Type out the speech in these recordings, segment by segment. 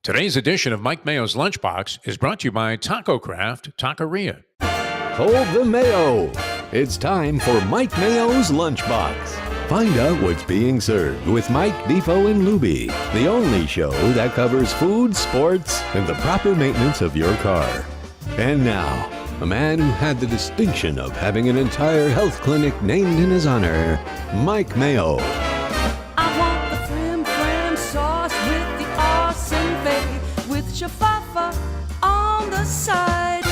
Today's edition of Mike Mayo's Lunchbox is brought to you by Tacocraft Taqueria. Hold the Mayo. It's time for Mike Mayo's Lunchbox. Find out what's being served with Mike, Defo, and Lubie, the only show that covers food, sports, and the proper maintenance of your car. And now, a man who had the distinction of having an entire health clinic named in his honor, Mike Mayo. I want the flim flam sauce with the awesome fave with shafafa on the side.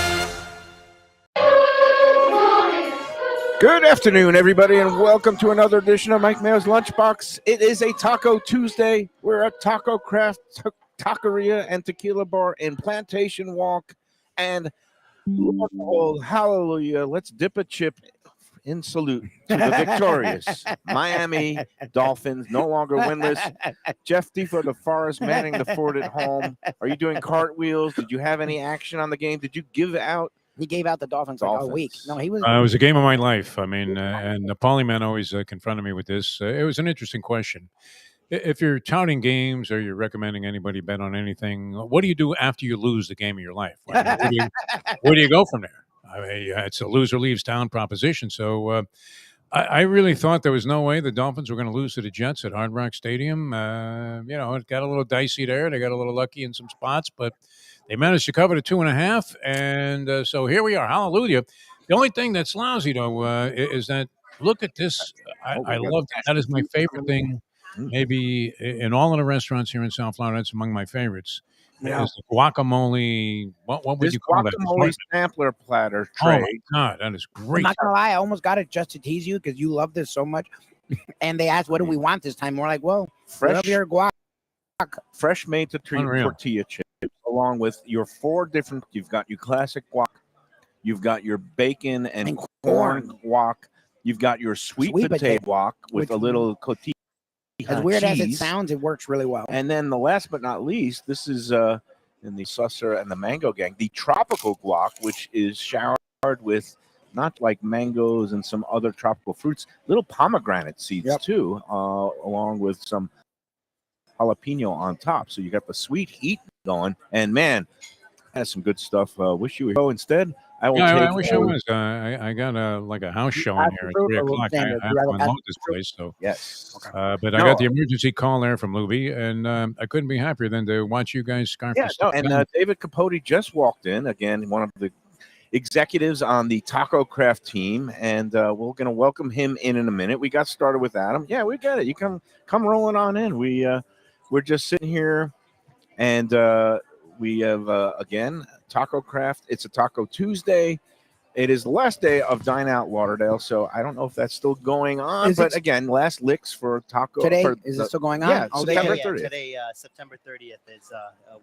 Good afternoon, everybody, and welcome to another edition of Mike Mayo's Lunchbox. It is a Taco Tuesday. We're at Tacocraft Taqueria and Tequila Bar in Plantation Walk. And oh, hallelujah, let's dip a chip in salute to the victorious Miami Dolphins, no longer winless. Jeff Defo, the Forest, manning the fort at home. Are you doing cartwheels? Did you have any action on the game? Did you give out? He gave out the Dolphins like a week. No, he was. It was a game of my life. I mean, and the Polyman always confronted me with this. It was an interesting question. If you're touting games or you're recommending anybody bet on anything, what do you do after you lose the game of your life? Where do you go from there? I mean, it's a loser leaves town proposition. So I really thought there was no way the Dolphins were going to lose to the Jets at Hard Rock Stadium. It got a little dicey there. They got a little lucky in some spots, but they managed to cover the 2.5, and so here we are. Hallelujah. The only thing that's lousy, though, is that look at this. I love that. That is my favorite thing. Maybe in all of the restaurants here in South Florida, it's among my favorites. Yeah. Is the guacamole. What would you call that? Guacamole sampler platter tray. Oh, my God. That is great. I'm not going to lie. I almost got it just to tease you because you love this so much. And they asked, what do we want this time? We're like, well, Fresh your guac. Fresh made to tortilla chips, along with your 4 different. You've got your classic guac, you've got your bacon and corn guac, you've got your sweet potato guac with a little cotija. As weird as it sounds, it works really well. And then the last but not least, this is in the Susser and the Mango Gang, the tropical guac, which is showered with not like mangoes and some other tropical fruits, little pomegranate seeds too, along with some jalapeno on top. So you got the sweet heat going, and man, that's some good stuff. Wish you would go instead. I wish I was. I got a house showing here at 3 o'clock. I have to unload this place. So yes. But I got the emergency call there from Lubie, and I couldn't be happier than to watch you guys scarf this stuff and down. David Capote just walked in, again, one of the executives on the Tacocraft team, and we're going to welcome him in a minute. We got started with Adam. Yeah, we got it. You come rolling on in. We're just sitting here, and we have, again, Tacocraft. It's a Taco Tuesday. It is the last day of Dine Out Lauderdale, so I don't know if that's still going on. But again, last licks for Taco. Today, is it still going on? Yeah, September 30th. Today, September 30th is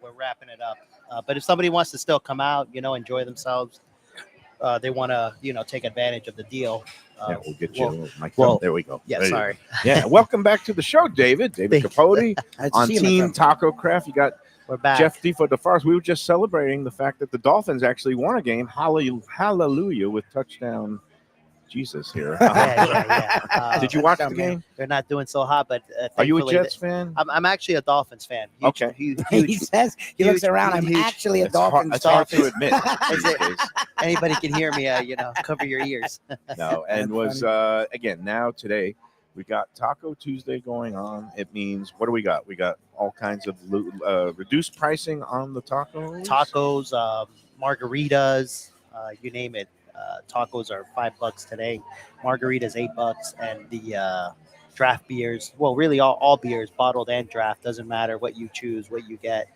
we're wrapping it up. But if somebody wants to still come out, enjoy themselves, they want to, take advantage of the deal. We'll get you a there we go. Yeah, sorry. Yeah, welcome back to the show, David Capote on Team Tacocraft. You got we're back. Jeff Defo DeForest. We were just celebrating the fact that the Dolphins actually won a game. Hallelujah with touchdown Jesus here. Did you watch the game? They're not doing so hot, but are you a Jets fan? I'm actually a Dolphins fan. Okay. He says, he looks around, I'm actually a Dolphins fan. It's hard to admit. Anybody can hear me, cover your ears. No, and was, again, now today, we got Taco Tuesday going on. It means, what do we got? We got all kinds of reduced pricing on the tacos. Tacos, margaritas, you name it. Tacos are $5 today. Margaritas $8, and the draft beers. Well, really all beers, bottled and draft, doesn't matter what you choose, what you get.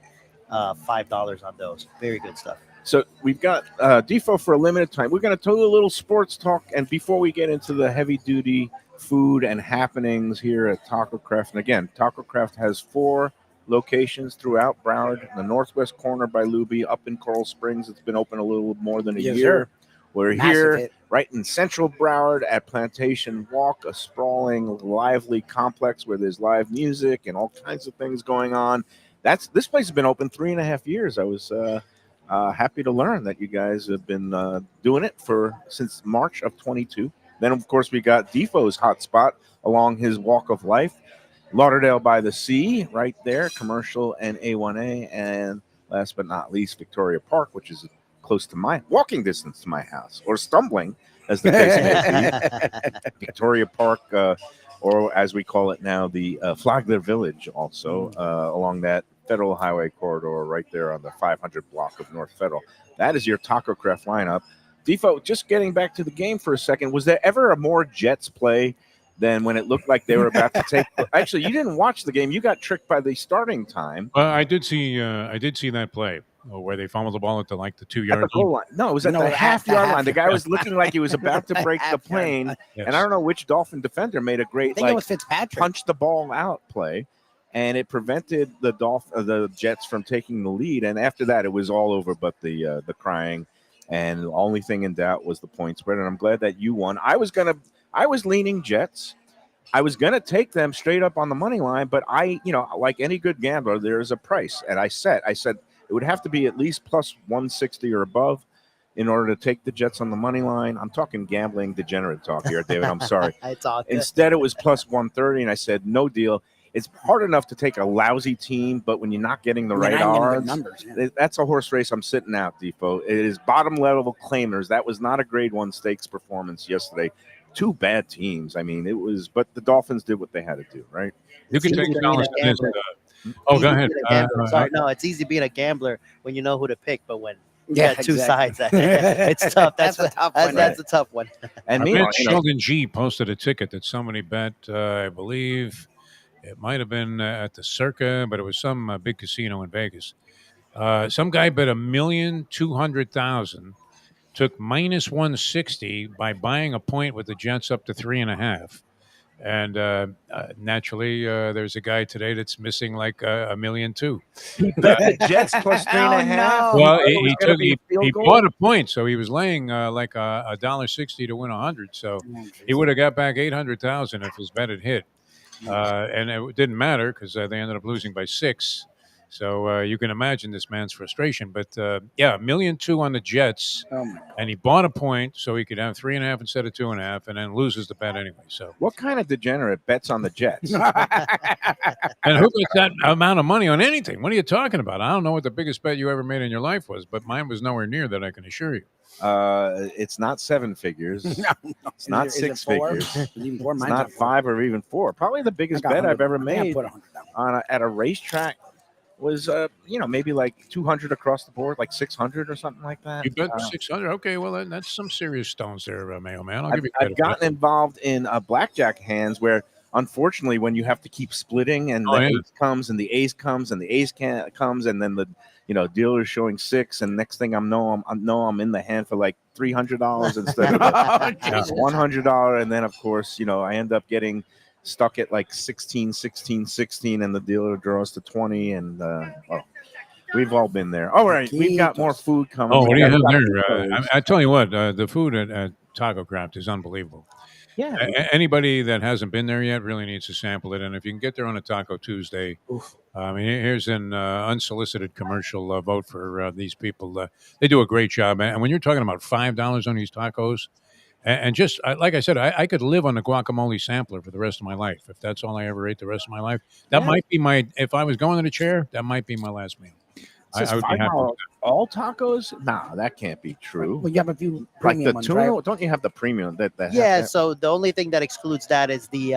$5 on those. Very good stuff. So we've got Defo for a limited time. We're going to do a little sports talk, and before we get into the heavy duty food and happenings here at Tacocraft. And again, Tacocraft has 4 locations throughout Broward, the northwest corner by Lubie, up in Coral Springs. It's been open a little more than a year. Sir. We're here right in central Broward at Plantation Walk, a sprawling, lively complex where there's live music and all kinds of things going on. This place has been open 3.5 years. I was happy to learn that you guys have been doing it since March of 22. Then, of course, we got Defoe's hot spot along his walk of life. Lauderdale by the Sea, right there, commercial and A1A, and last but not least, Victoria Park, which is close to my walking distance to my house, or stumbling, as the case may be. Victoria Park, or as we call it now, the Flagler Village, also along that Federal Highway corridor right there on the 500 block of North Federal. That is your Tacocraft lineup. Defo, just getting back to the game for a second, was there ever a more Jets play than when it looked like they were about to take? Actually, you didn't watch the game. You got tricked by the starting time. Well, I did see that play where they fumbled the ball at the 2-yard At the goal line. No, it was at the half-yard line. The guy was looking like he was about to break the plane, Yes. and I don't know which Dolphin defender made a I great think it was Fitzpatrick. punch the ball out play, and it prevented the Jets from taking the lead. And after that, it was all over but the crying, and the only thing in doubt was the point spread. And I'm glad that you won. I was leaning Jets. I was going to take them straight up on the money line, but like any good gambler, there is a price. And I said it would have to be at least plus 160 or above in order to take the Jets on the money line. I'm talking gambling degenerate talk here, David. I'm sorry. It's all good. Instead, it was plus 130, and I said, no deal. It's hard enough to take a lousy team, but when you're not getting the right odds, that's a horse race I'm sitting out, Defo. It is bottom level claimers. That was not a grade 1 stakes performance yesterday. Two bad teams. I mean, it was, but the Dolphins did what they had to do, right? You can take Dallas to this. Go ahead. Sorry, no, it's easy being a gambler when you know who to pick, but when you Yeah, got two exactly. sides, it's tough. That's a tough one. That's a tough one. And I meanwhile, bet Sheldon G posted a ticket that somebody bet. I believe it might have been at the Circa, but it was some big casino in Vegas. Some guy bet $1,200,000, took minus 160 by buying a point with the Jets up to 3.5. And naturally, there's a guy today that's missing like $1.2 million. the Jets plus 3.5. Oh, Well, it was he gonna took be he, field he goal? bought a point, so he was laying like $1.60 to win 100. So he would have got back 800,000 if his bet had hit, and it didn't matter because they ended up losing by 6. So you can imagine this man's frustration. But yeah, $1.2 million on the Jets, Oh my and he bought a point so he could have 3.5 instead of 2.5, and then loses the bet anyway. So What kind of degenerate bets on the Jets? and who gets that amount of money on anything? What are you talking about? I don't know what the biggest bet you ever made in your life was, but mine was nowhere near that. I can assure you. It's not 7 figures. It's not Is it 6 4? figures. Is it even 4? It's Mine's not 5 or even 4. Probably the biggest bet I've ever made Put 100 down. at a racetrack was maybe like 200 across the board, like 600 or something like that. You bet 600. Okay, well that's some serious stones there, Mayo man. I'll give you I've credit for gotten that. involved in blackjack hands where, unfortunately, when you have to keep splitting and the ace comes and the ace comes and the ace comes and then the dealer's showing 6, and next thing I'm in the hand for like $300 instead of $100, and then of course I end up getting stuck at like 16, 16, 16, and the dealer draws to 20, and we've all been there. All right, we've got more food coming. Oh, what do you have there? Tacos. I tell you what, the food at Tacocraft is unbelievable. Yeah. Anybody that hasn't been there yet really needs to sample it. And if you can get there on a Taco Tuesday, I mean, here's an unsolicited commercial vote for these people. They do a great job. And when you're talking about $5 on these tacos, and just like I said, I could live on the guacamole sampler for the rest of my life. If that's all I ever ate the rest of my life, that might be if I was going in a chair, that might be my last meal. I would be happy with that. All tacos? Nah, that can't be true. Well, you have a few Like premium the ones, tuna, right? don't you have the premium that Yeah, have so the only thing that excludes that is the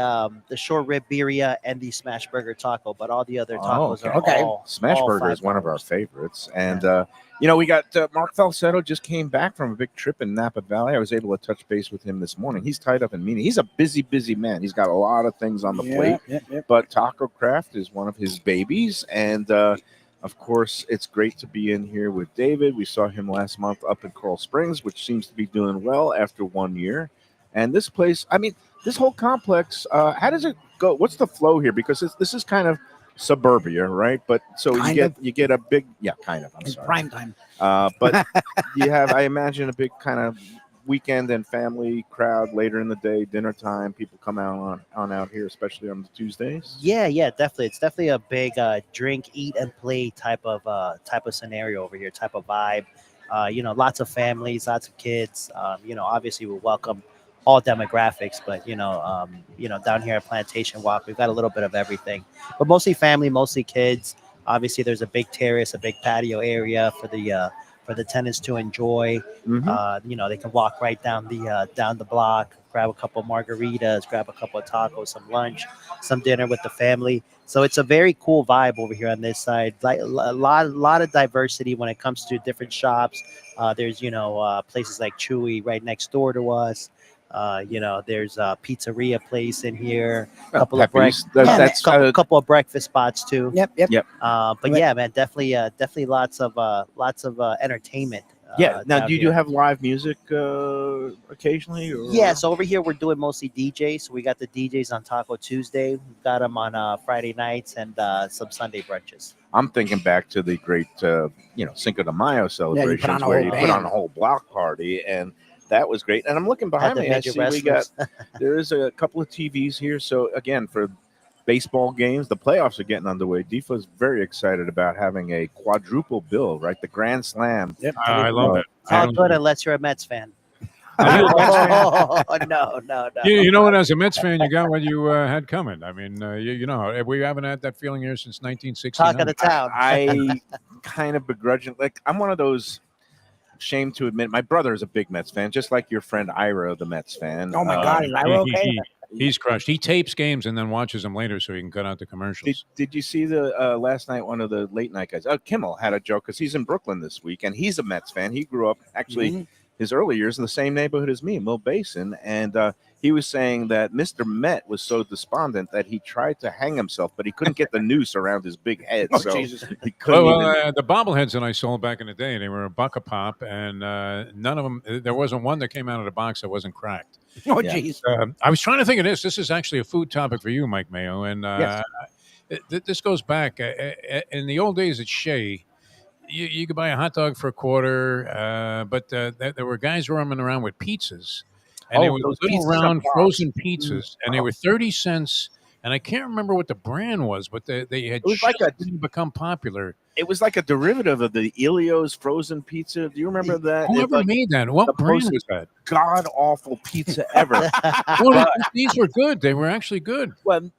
short rib birria and the smash burger taco, but all the other tacos are okay. all Smash all Burger is one of our $5. favorites. And, we got Mark Falsetto just came back from a big trip in Napa Valley. I was able to touch base with him this morning. He's tied up in meeting. He's a busy, busy man. He's got a lot of things on the plate, but Tacocraft is one of his babies. And, of course, it's great to be in here with David. We saw him last month up in Coral Springs, which seems to be doing well after 1 year. And this place, I mean, this whole complex, how does it go? What's the flow here? Because this is kind of suburbia, right? But so you get a big, kind of. I'm It's sorry. prime time. But you have, I imagine, a big kind of weekend and family crowd later in the day, dinner time. People come out out here, especially on the Tuesdays. Yeah, definitely. It's definitely a big drink, eat, and play type of scenario over here, type of vibe. Lots of families, lots of kids. Obviously we welcome all demographics. But down here at Plantation Walk, we've got a little bit of everything, but mostly family, mostly kids. Obviously, there's a big terrace, a big patio area for the tenants to enjoy. They can walk right down the block, grab a couple margaritas, grab a couple of tacos, some lunch, some dinner with the family. So it's a very cool vibe over here on this side. Like a lot of diversity when it comes to different shops. There's places like Chewy right next door to us. There's a pizzeria place in here. A couple of couple of breakfast spots too. Yep. But yeah, man, definitely lots of entertainment. Now, do you here. have live music occasionally? Or? Yeah, so over here we're doing mostly DJs. So we got the DJs on Taco Tuesday. We've got them on Friday nights and some Sunday brunches. I'm thinking back to the great, Cinco de Mayo celebrations where you put on a whole block party, and that was great. And I'm looking behind me. I see there is a couple of TVs here. So again, for baseball games, the playoffs are getting underway. Defo's very excited about having a quadruple bill, right? The Grand Slam. Yep. I love it. It's all good unless you're a Mets fan. No. You know what? As a Mets fan, you got what you had coming. I mean, we haven't had that feeling here since 1969. Talk of the town. I kind of begrudging. Like, I'm one of those. Shame to admit, my brother is a big Mets fan, just like your friend Ira, the Mets fan. Oh my God, is Ira okay? He's crushed. He tapes games and then watches them later so he can cut out the commercials. Did you see the last night? One of the late night guys, Kimmel, had a joke because he's in Brooklyn this week, and he's a Mets fan. He grew up actually his early years in the same neighborhood as me, Mill Basin, and he was saying that Mr. Met was so despondent that he tried to hang himself, but he couldn't get the noose around his big head. Oh, so Jesus. he couldn't. The bobbleheads that I sold back in the day, they were a buck a pop, and none of them. There wasn't one that came out of the box that wasn't cracked. Oh, jeez. I was trying to think of this. This is actually a food topic for you, Mike Mayo, and this goes back in the old days at Shea. You could buy a hot dog for $0.25, but there were guys roaming around with pizzas, and they were little round frozen pizzas, and they were 30 cents. And I can't remember what the brand was, but they had didn't become popular. It was like a derivative of the Elio's frozen pizza. Do you remember that? Whoever made that? What brand was that? God awful pizza ever. These were good. They were actually good. Well,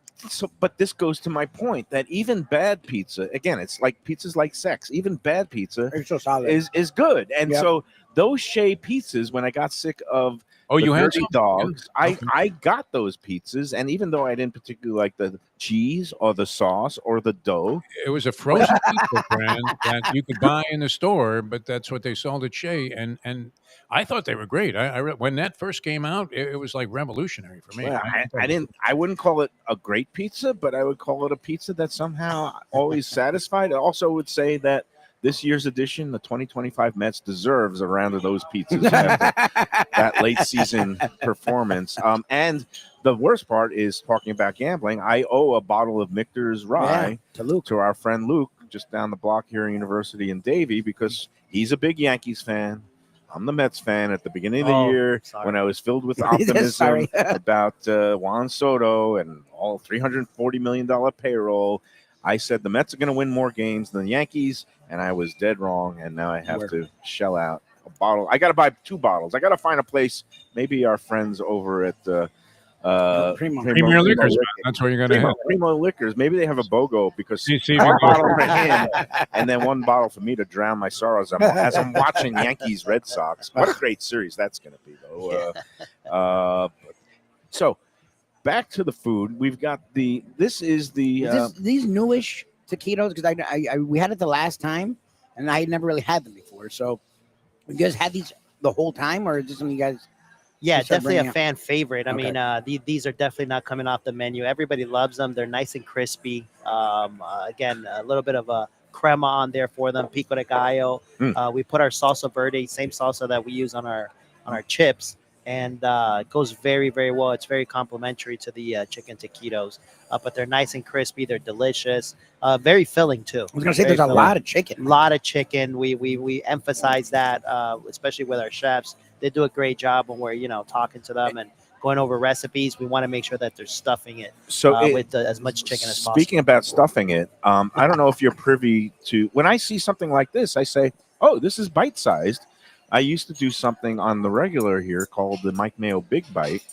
but this goes to my point that even bad pizza, again, it's like pizza's like sex. Even bad pizza is good. And so those Shea pizzas, when I got sick of you had dirty dogs, I got those pizzas, and even though I didn't particularly like the cheese or the sauce or the dough, it was a frozen pizza brand that you could buy in the store, but that's what they sold at Shea, and I thought they were great. When that first came out, it was like revolutionary for me. Well, I wouldn't call it a great pizza, but I would call it a pizza that somehow always satisfied. I also would say that this year's edition, the 2025 Mets, deserves a round of those pizzas after that late season performance. And the worst part is talking about gambling. I owe a bottle of Michter's Rye to our friend Luke, just down the block here in University in Davie, because he's a big Yankees fan. I'm the Mets fan. At the beginning of the year, when I was filled with optimism about Juan Soto and all $340 million payroll, I said the Mets are going to win more games than the Yankees, and I was dead wrong, and now I have to shell out a bottle. I got to buy 2 bottles. I got to find a place, maybe our friends over at Premier Liquors. That's where you're going to hit. Primo Liquors. Maybe they have a BOGO because one bottle for him and then one bottle for me to drown my sorrows as I'm watching Yankees Red Sox. What a great series that's going to be, though. So back to the food. We've got these newish taquitos, because I we had it the last time and I had never really had them before. So you guys had these the whole time, or is this something you guys? Yeah, definitely a fan favorite. I mean, these are definitely not coming off the menu. Everybody loves them. They're nice and crispy. Again, a little bit of a crema on there for them, pico de gallo. We put our salsa verde, same salsa that we use on our chips, and it goes very, very well. It's very complimentary to the chicken taquitos, but they're nice and crispy. They're delicious, very filling too. I was gonna say there's a lot of chicken. We emphasize that, especially with our chefs. They do a great job when we're talking to them and going over recipes. We want to make sure that they're stuffing it with as much chicken as possible. Speaking about stuffing it, I don't know if you're privy to, when I see something like this, I say, oh, this is bite-sized. I used to do something on the regular here called the Mike Mayo Big Bite.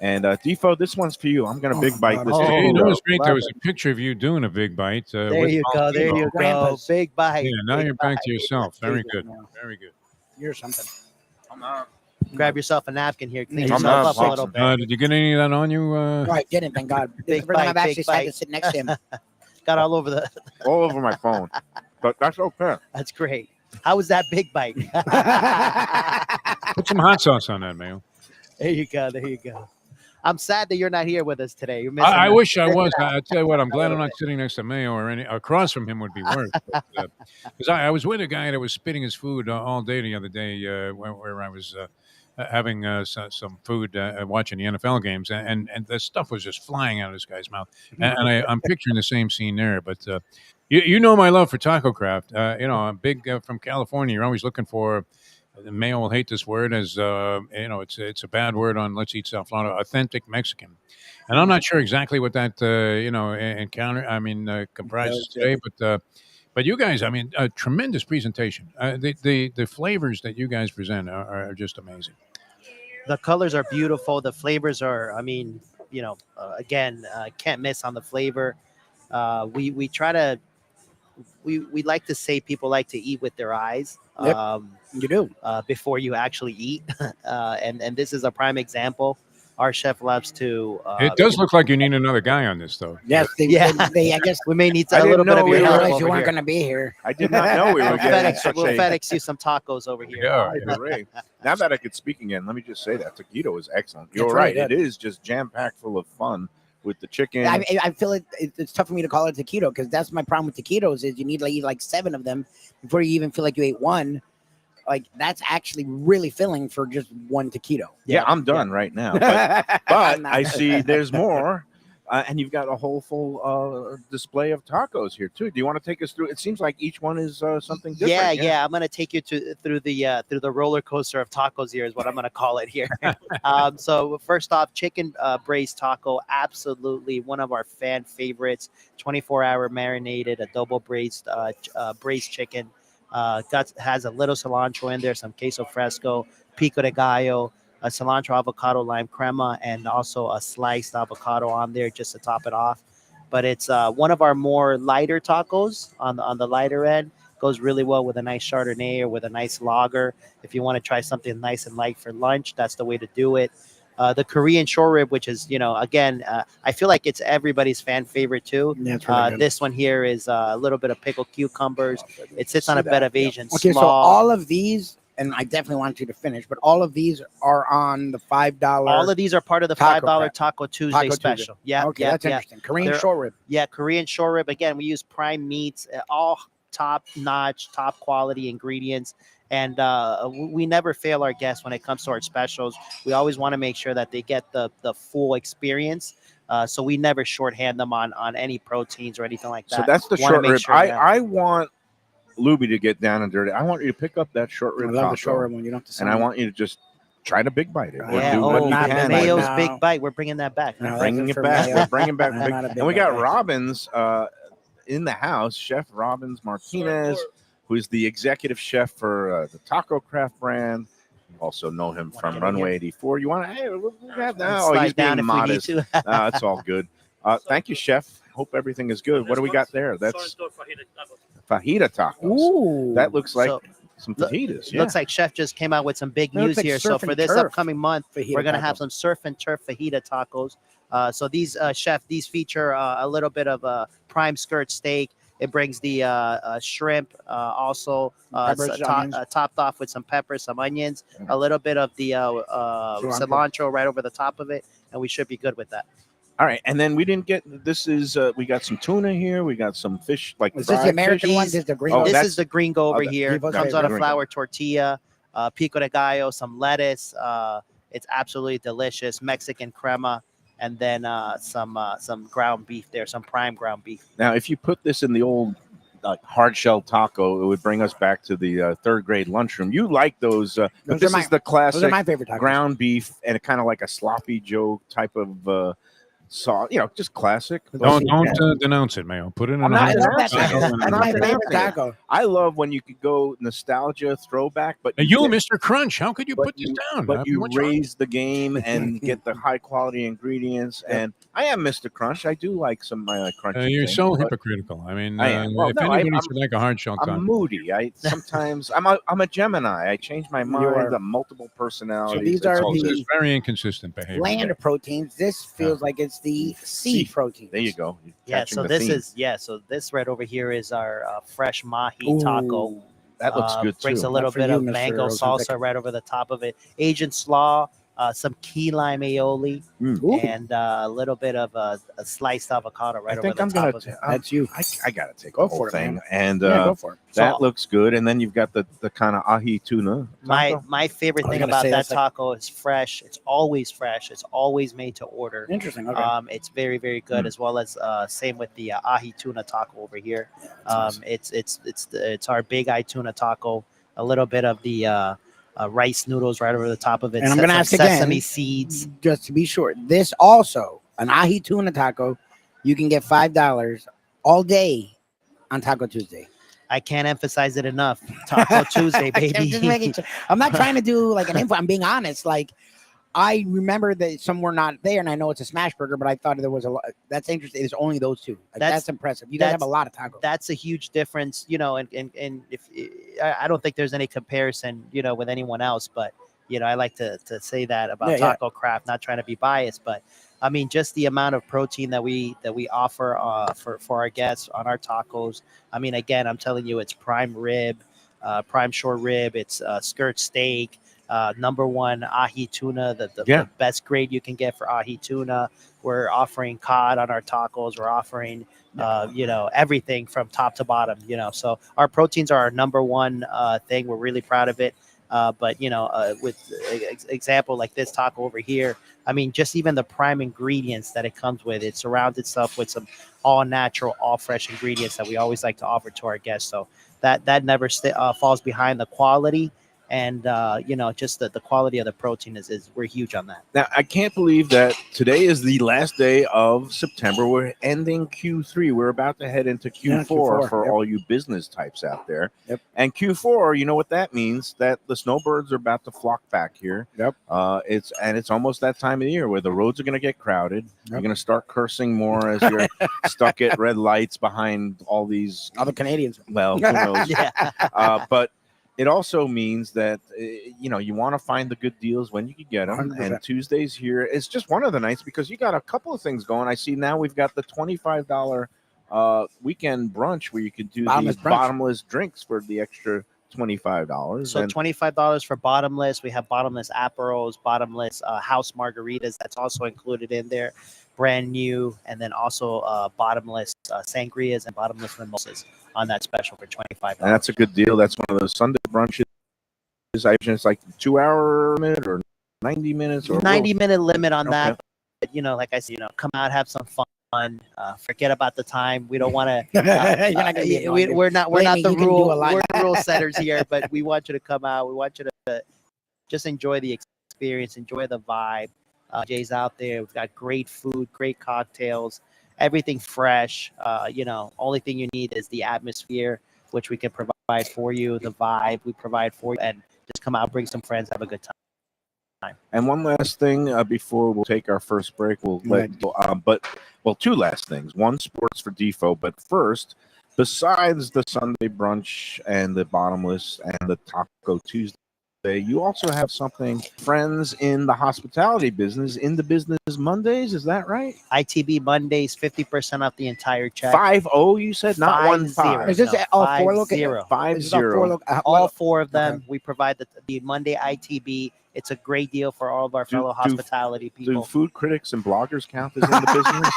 And Defo, this one's for you. I'm going to big bite this. Oh, Hey, that was great. There love was a picture of you doing a big bite. There with you go. There Valentino. you go. Grandpa's. Big bite. Yeah, now big you're back bite. to yourself. Very Jesus, good. man. Very good. You're something. Grab yourself a napkin here. Clean I'm yourself not up a little boxing. bit. Did you get any of that on you? No, I didn't. Thank God. This is Big the first time bite, I've big actually had to bite. sit next to him. Got all over the. All over my phone. But that's okay. That's great. How was that big bite? Put some hot sauce on that, Mayo. There you go. There you go. I'm sad that you're not here with us today. You're missing. I out. wish I was. I tell you what, I'm glad I'm little not sitting next to Mayo or any across from him would be worse. Because I was with a guy that was spitting his food all day the other day, where I was having some food watching the NFL games, and the stuff was just flying out of this guy's mouth. And I'm picturing the same scene there. But you know my love for Tacocraft. I'm big from California. You're always looking for. Mayo will hate this word as it's a bad word on Let's Eat South Florida. Authentic Mexican, and I'm not sure exactly what that comprises today, but you guys, I mean, a tremendous presentation. The flavors that you guys present are just amazing. The colors are beautiful. The flavors are. I mean, again, can't miss on the flavor. We try to. We like to say people like to eat with their eyes. Yep. You do. Before you actually eat, and this is a prime example. Our chef loves to. It does look like you need another guy on this, though. Yes. They, I guess We may need I a little didn't bit of know your we help were- realized over you weren't here. going to be here. I did not know we were We'll getting FedEx, such we'll a FedEx you some tacos over here. Yeah. hooray. Now that I could speak again, let me just say that taquito is excellent. You're It's right. really It is just jam-packed full of fun with the chicken. I feel it's tough for me to call it taquito because that's my problem with taquitos is you need to eat like 7 of them before you even feel like you ate one. Like that's actually really filling for just one taquito. Yeah, I'm done right now. But I see there's more. And you've got a whole full display of tacos here too. Do you want to take us through? It seems like each one is something different. Yeah. I'm gonna take you through the roller coaster of tacos. Here is what I'm gonna call it here. So first off, chicken braised taco, absolutely one of our fan favorites. 24-hour marinated adobo braised chicken. Has a little cilantro in there, some queso fresco, pico de gallo, a cilantro avocado lime crema, and also a sliced avocado on there just to top it off. But it's one of our more lighter tacos on the lighter end. Goes really well with a nice Chardonnay or with a nice lager. If you want to try something nice and light for lunch, that's the way to do it. The Korean short rib, which is, again, I feel like it's everybody's fan favorite too. Yeah, it's really good. This one here is a little bit of pickled cucumbers. It sits on a bed of Asian Okay, small. so all of these, and I definitely want you to finish, but all of these are on the $5. All of these are part of the Taco $5 Craft. Taco Tuesday Taco Tuesday. special. Yeah, Okay, yeah, that's yeah. interesting. Korean They're- short rib. Yeah, Korean short rib. Again, we use prime meats, all top-notch, top-quality ingredients. And we never fail our guests when it comes to our specials. We always want to make sure that they get the full experience. So we never shorthand them on any proteins or anything like that. So that's the Wanna short make rib. sure that- I want Lubie to get down and dirty. I want you to pick up that short I rib love taco, the short rib one. You don't have to. and I want you to just try to big bite it. Or Yeah, do what you not can. big Mayo's now. Big Bite. We're bringing that back. No, Bringing that's it for back. Mayo. We're bringing back I'm big. not a big And we got bite guy. Robbins in the house, Chef Robbins Martinez, who's the executive chef for the Tacocraft brand. You also know him from Runway 84. You want to? Hey, look at that. Oh, Slide he's down being if we need modest. to. That's all good. Thank you, Chef. Hope everything is good. What do we got there? That's fajita tacos. Ooh, That looks like So, some look- fajitas. Yeah. Looks like Chef just came out with some big That looks news like here. So surf for and this turf upcoming month, fajita we're gonna taco. have some surf and turf fajita tacos. So these Chef, these feature a little bit of a prime skirt steak. It brings the shrimp, also Peppers, onions. topped off with some peppers, some onions, a little bit of the cilantro right over the top of it, and we should be good with that. All right, and then we didn't get this. Is we got some tuna here? We got some fish, like Is this the fried American fish. one? This is the green Oh, one? This that's- is the gringo over that- here. Devo's Comes favorite. on a Gringo. flour tortilla, pico de gallo, some lettuce. It's absolutely delicious. Mexican crema, and then some ground beef there, some prime ground beef. Now, if you put this in the old hard shell taco, it would bring us back to the third grade lunchroom. You like those? But Those this are my- is the Those are classic my favorite tacos. ground beef and kind of like a sloppy Joe type of sauce, just classic. Don't denounce it, Mayo. Put it in I'm a not hot I love that dog. taco. I'm That's not my favorite denouncing it. taco. I love when you could go nostalgia throwback, but Now, you, Mr. Crunch, how could you but put this you, down? but you what's wrong? raise the game and get the high quality ingredients. And I am Mr. Crunch. I do like some crunchy You're things, so but hypocritical. I mean, I am. Well, if no, anybody should like a hard shell taco, I'm moody. I sometimes I'm a Gemini. I change my mind. I'm multiple personalities. these are it's the very inconsistent behavior. land proteins. This feels like it's the sea protein. There you go. Yeah, Catching so the this theme. so this right over here is our fresh mahi Ooh, taco. That looks good Brings too. a little Not for bit you, of Mr. mango Rosenthal. salsa right over the top of it. Asian slaw, some key lime aioli, Ooh. and a little bit of a sliced avocado right I over think the I'm top gonna. of it. That's you. I gotta take Go the whole for it, thing, man. and Go for it. that So- looks good. And then you've got the kind of ahi tuna. taco. My favorite I was thing gonna about say that that's like- taco is fresh. It's always fresh. It's always made to order. Interesting. Okay. It's very very good, as well as same with the ahi tuna taco over here. It's our big eye tuna taco. A little bit of the rice noodles right over the top of it. And I'm gonna some ask again. sesame seeds. Just to be sure, this also an ahi tuna taco. You can get $5 all day on Taco Tuesday. I can't emphasize it enough. Taco Tuesday, I'm just baby. making sure. I'm not trying to do like an info. I'm being honest. Like I remember that some were not there, and I know it's a smash burger, but I thought there was a lot. That's interesting. It's only those two. Like, that's impressive. You guys have a lot of tacos. That's a huge difference, and if I don't think there's any comparison, with anyone else, but I like to say that about Tacocraft, not trying to be biased, but I mean just the amount of protein that we offer for our guests on our tacos. I mean, again, I'm telling you, it's prime rib, prime short rib, it's skirt steak. Number one ahi tuna, the best grade you can get for ahi tuna. We're offering cod on our tacos. We're offering, everything from top to bottom. So our proteins are our number one thing. We're really proud of it. But with example like this taco over here, I mean, just even the prime ingredients that it comes with, it surrounds itself with some all natural, all fresh ingredients that we always like to offer to our guests. So that never falls behind the quality. And just the quality of the protein is we're huge on that. Now I can't believe that today is the last day of September. We're ending Q3. We're about to head into Q4, for all you business types out there. Yep. And Q4, you know what that means? That the snowbirds are about to flock back here. Yep. It's almost that time of the year where the roads are going to get crowded. Yep. You're going to start cursing more as you're stuck at red lights behind all these other Canadians. Well, who knows? But it also means that you want to find the good deals when you can get them. 100%. And Tuesdays here is just one of the nights because you got a couple of things going. I see now we've got the $25 weekend brunch where you can do these bottomless drinks for the extra $25. So $25 for bottomless. We have bottomless aperos, bottomless house margaritas. That's also included in there, brand new, and then also bottomless sangrias and bottomless mimosas on that special for $25. And that's a good deal. That's one of those Sunday brunches. It's like 2 hour limit or 90 minutes or 90-minute limit on that. But, like I said, come out, have some fun. Forget about the time. We don't want to. We're not the rule setters here, but we want you to come out. We want you to just enjoy the experience, enjoy the vibe. Jay's out there. We've got great food, great cocktails, everything fresh. Only thing you need is the atmosphere, which we can provide for you. The vibe we provide for you, and just come out, bring some friends, have a good time. And one last thing before we'll take our first break, two last things. One, sports for Defo, but first, besides the Sunday brunch and the bottomless and the Taco Tuesday, you also have something, friends in the hospitality business, in the business Mondays. Is that right? ITB Mondays, 50% off the entire check. 5-0, you said, not 1-5. Is this all four locations? 5-0. All four of them. Okay. We provide the Monday ITB. It's a great deal for all of our fellow hospitality people. Do food critics and bloggers count as in the business?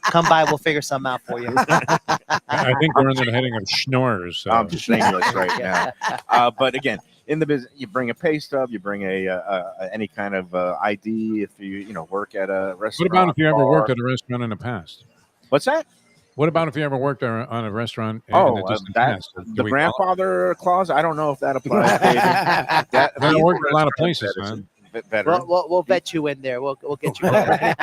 Come by, we'll figure something out for you. I think we're under the heading of schnorrs. So. I'm shameless right now. But again, in the business, you bring a pay stub, you bring any kind of ID if you work at a restaurant. What about if you ever worked at a restaurant in the past? What's that? What about if you ever worked on a restaurant in the distant past? The grandfather clause? I don't know if that applies. That worked in a lot of places, man. Veteran. We'll vet you in there. We'll get you in there.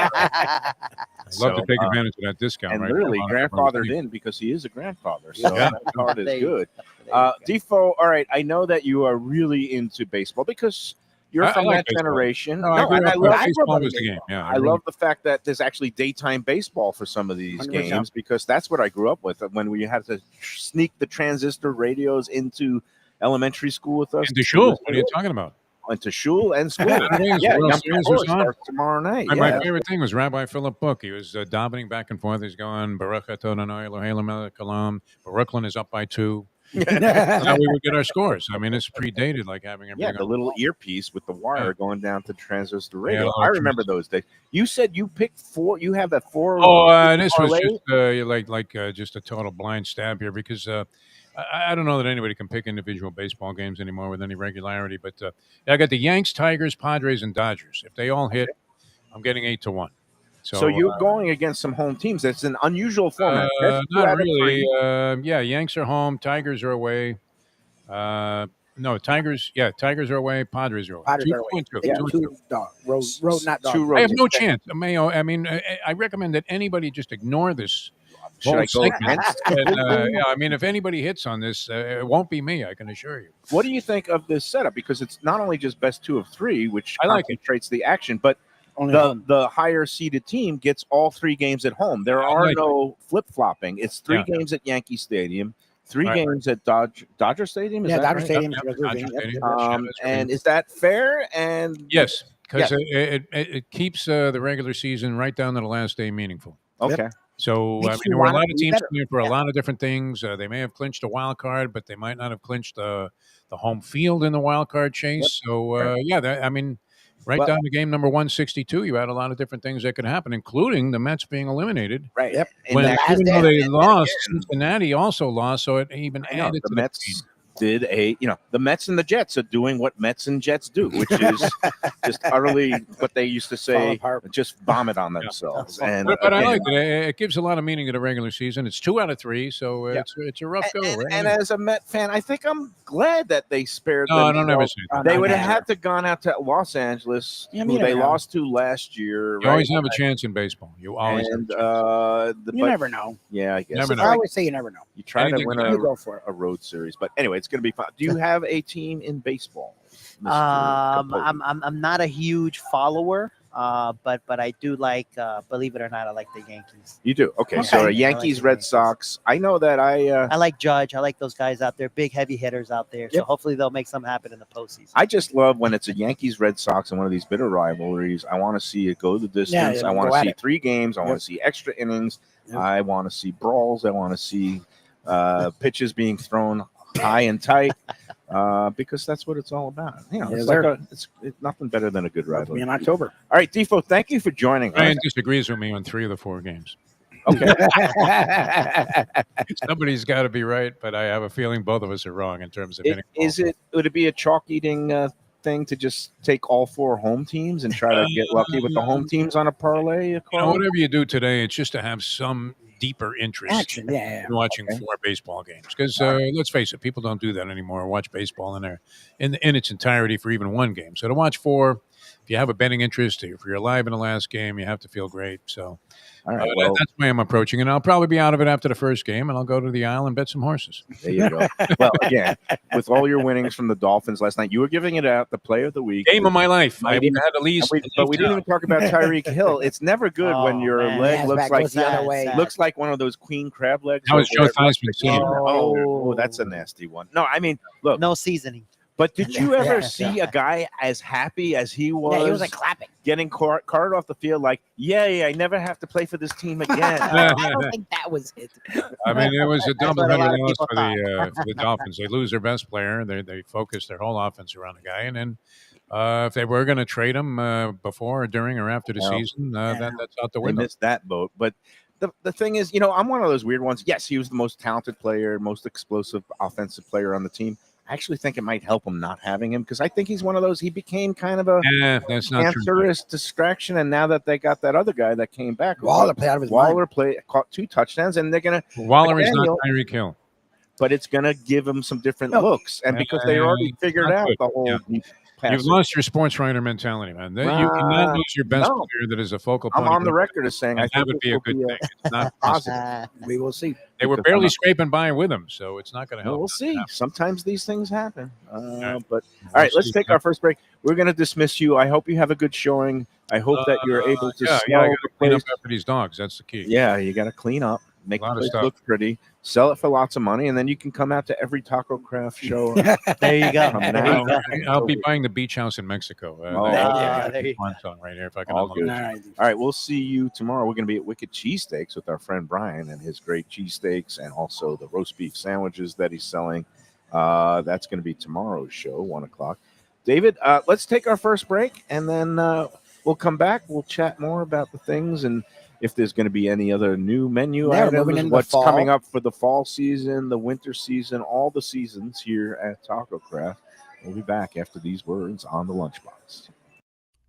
I'd love to So, take advantage of that discount. and right literally there. grandfathered in because he is a grandfather. So Yeah. that card is There you good. go. Defo, all right. I know that you are really into baseball because you're I from like that baseball. generation. No, I grew and up. I love Baseball was the game. Yeah, I love the fact that there's actually daytime baseball for some of these 100%. games because that's what I grew up with when we had to sneak the transistor radios into elementary school with us. And the shul. What are you talking about? Went to shul and school. Saturdays, Yeah, World Yom Series Kippur was on. starts tomorrow night. My Yeah. favorite thing was Rabbi Philip Book. He was davening back and forth. He's going, Baruch atah Adonai Eloheinu melech haolam. Brooklyn is up by 2. That's how we would get our scores. I mean, it's predated like having everything. Yeah, the on little earpiece with the wire going down to transistor radio. Yeah, I remember those days. You said you picked 4. You have that 4. This was parlay? just just a total blind stab here because I don't know that anybody can pick individual baseball games anymore with any regularity. But I got the Yanks, Tigers, Padres, and Dodgers. If they all hit, I'm getting 8-1. So you're going against some home teams. It's an unusual format. That's 2 not out of really. 3. Yanks are home, Tigers are away. No, Tigers. Yeah, Tigers are away. Padres are away. Padres 2 are away. and 2. Yeah, 2 and 2 2. road, not dog. 2 road. I have no chance. Mayo. I mean, I recommend that anybody just ignore this. Should I go segment. against? And, I mean, if anybody hits on this, it won't be me. I can assure you. What do you think of this setup? Because it's not only just best 2 of 3, which I like it. concentrates the action, but Only the home. the higher seeded team gets all 3 games at home. There I are like no flip flopping. It's 3 Yeah. games at Yankee Stadium, 3 Right. games at Dodger Stadium. Is Yeah, that Dodger right? Stadium. Yep, is Dodger Yep, Stadium. yep. And is that fair? And Yes, because it keeps the regular season right down to the last day meaningful. okay. So I Makes mean, you there were a wanna lot of be teams better. playing for a Yeah. lot of different things. They may have clinched a wild card, but they might not have clinched the home field in the wild card chase. So I mean, right Well- down to game number 162, you had a lot of different things that could happen, including the Mets being eliminated. Right. Yep. And When last even though day- they lost, again- Cincinnati also lost, so it even I know added the to Mets did the Mets and the Jets are doing what Mets and Jets do, which is just utterly what they used to Fall say, apart. just vomit on themselves. And But I again, like it. It gives a lot of meaning to the regular season. It's 2 out of 3, so Yeah. it's a rough go. Right? and as a Met fan, I think I'm glad that they spared no, I don't ever themselves. say that. They would have never. had to gone out to Los Angeles, Yeah, who you they never know. lost to last year. You always have a chance in baseball. You always have a And chance. You never know. yeah, I guess Never it's know. I like always say you never know. you try Anything to win can You go for it. a road series, but anyway, it's going to be fun. Do you have a team in baseball? Mr. Capote? I'm not a huge follower, but I do like. Believe it or not, I like the Yankees. You do. Okay, Okay. so I like Yankees, the Red Yankees. Sox. I know that I like Judge. I like those guys out there, big heavy hitters out there. So Yep. hopefully they'll make something happen in the postseason. I just love when it's a Yankees Red Sox and one of these bitter rivalries. I want to see it go the distance. Yeah, I want go to at see it. 3 games. I want Yep. to see extra innings. Yep. I want to see brawls. I want to see pitches being thrown high and tight because that's what it's all about. Yes, It's sir. it's nothing better than a good Be rivalry. in October. All right, Defo, thank you for joining us. Ryan disagrees with me on 3 of the 4 games. Okay. Somebody's got to be right, but I have a feeling both of us are wrong in terms of hitting. Would it be a chalk eating thing to just take all 4 home teams and try to get lucky with the home teams on a parlay? Whatever you do today, it's just to have some deeper interest Action. Yeah. in watching Okay. 4 baseball games. Because let's face it, people don't do that anymore. Watch baseball in its entirety for even 1 game. So to watch 4, if you have a betting interest, if you're alive in the last game, you have to feel great. So All right. Well, that's the way I'm approaching it. I'll probably be out of it after the first game, and I'll go to the aisle and bet some horses. there you go. Well, again, with all your winnings from the Dolphins last night, you were giving it out the player of the week. Game of my life. I Mighty- had at least. But we didn't even talk about Tyreek Hill. It's never good when Oh, your man. leg His looks back like goes the other way. looks like one of those queen crab legs. That was over Joe there. Theismann Sr. Oh, that's a nasty one. No, I mean, look. No seasoning. But did you ever Yeah. see a guy as happy as he was? Yeah, he was like clapping. getting carted off the field like, yay, I never have to play for this team again. I don't think that was it. I mean, it was a That's what a double-header lot of loss people for the Dolphins. They lose their best player. They focus their whole offense around the guy, and then if they were going to trade him before, or during, or after the Well, season, that's out the They window. missed that boat. But the thing is, I'm one of those weird ones. Yes, he was the most talented player, most explosive offensive player on the team. I actually think it might help him not having him because I think he's one of those. He became kind of a That's not true. cancerous distraction. And now that they got that other guy that came back, Waller played out of his mind. Waller caught 2 touchdowns, and they're gonna. Waller is not McDaniel- Tyreek Hill. But it's gonna give him some different No. looks, and because they already It's figured not out good. the whole You've lost your sports writer mentality, man. You cannot lose your best No. player that is a focal I'm point. on the record as saying I and think have it this be a will good be thing. It's not possible. positive. We will see. They were Because barely scraping by with him, so it's not going to help. Well, we'll see. Sometimes these things happen. right. But We'll all right, let's see. take our first break. We're going to dismiss you. I hope you have a good showing. I hope that you're able to Yeah, I smell got the to clean place. up after these dogs. That's the key. Yeah, you got to clean up, make A the lot of place stuff. look pretty, sell it for lots of money, and then you can come out to every Taco Craft show. There you go. From There now you go. I'll be buying the beach house in Mexico. Oh, That's there you one song right here. If I can All unload good. it. All right. All right, we'll see you tomorrow. We're going to be at Wicked Cheesesteaks with our friend Brian and his great cheesesteaks and also the roast beef sandwiches that he's selling. That's going to be tomorrow's show, 1 o'clock. David, let's take our first break, and then we'll come back. We'll chat more about the things and if there's going to be any other new menu Yeah, moving items, into what's fall. coming up for the fall season, the winter season, all the seasons here at Taco Craft. We'll be back after these words on the Lunchbox.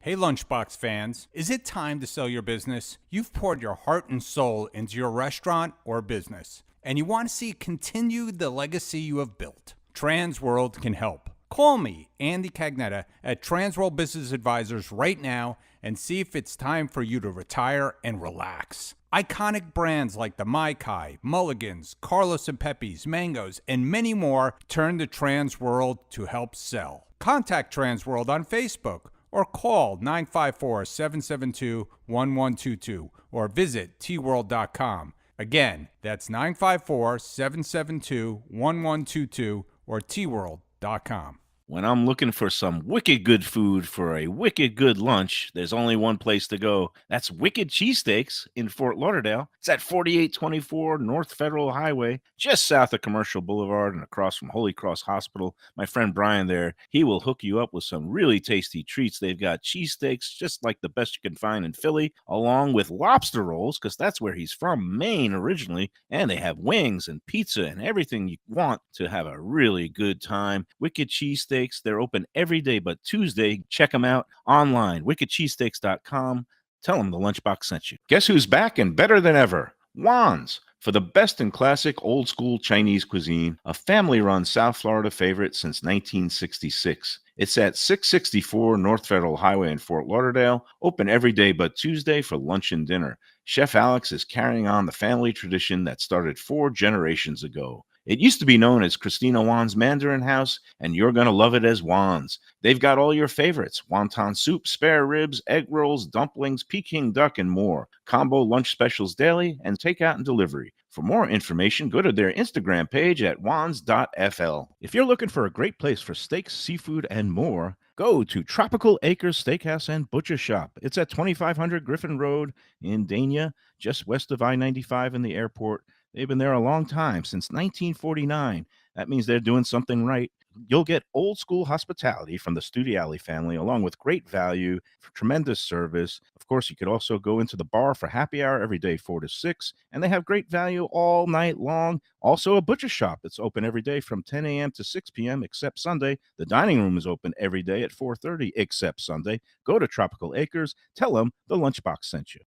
Hey Lunchbox fans, is it time to sell your business? You've poured your heart and soul into your restaurant or business, and you want to see continue the legacy you have built. Transworld can help. Call me, Andy Cagnetta, at Transworld Business Advisors right now and see if it's time for you to retire and relax. Iconic brands like the Mai Kai, Mulligans, Carlos and Pepe's, Mangoes, and many more turn to Transworld to help sell. Contact Transworld on Facebook or call 954-772-1122 or visit tworld.com. Again, that's 954-772-1122 or tworld.com. When I'm looking for some wicked good food for a wicked good lunch, there's only one place to go. That's Wicked Cheesesteaks in Fort Lauderdale. It's at 4824 North Federal Highway, just south of Commercial Boulevard and across from Holy Cross Hospital. My friend Brian there, he will hook you up with some really tasty treats. They've got cheesesteaks, just like the best you can find in Philly, along with lobster rolls, because that's where he's from, Maine originally. And they have wings and pizza and everything you want to have a really good time. Wicked Cheesesteaks. They're open every day but Tuesday. Check them out online, wickedcheesesteaks.com. Tell them the Lunchbox sent you. Guess who's back and better than ever? Juan's. For the best in classic old school Chinese cuisine, a family-run South Florida favorite since 1966. It's at 664 North Federal Highway in Fort Lauderdale, open every day but Tuesday for lunch and dinner. Chef Alex is carrying on the family tradition that started 4 generations ago. It used to be known as Christina Juan's Mandarin House, and you're going to love it as Juan's. They've got all your favorites: wonton soup, spare ribs, egg rolls, dumplings, Peking duck, and more. Combo lunch specials daily and takeout and delivery. For more information, go to their Instagram page at wans.fl. If you're looking for a great place for steaks, seafood, and more, go to Tropical Acres Steakhouse and Butcher Shop. It's at 2500 Griffin Road in Dania, just west of I-95 in the airport. They've been there a long time, since 1949. That means they're doing something right. You'll get old school hospitality from the Studiali family, along with great value, tremendous service. Of course, you could also go into the bar for happy hour every day, 4 to 6, and they have great value all night long. Also, a butcher shop that's open every day from 10 a.m. to 6 p.m. except Sunday. The dining room is open every day at 4:30 except Sunday. Go to Tropical Acres. Tell them the Lunchbox sent you.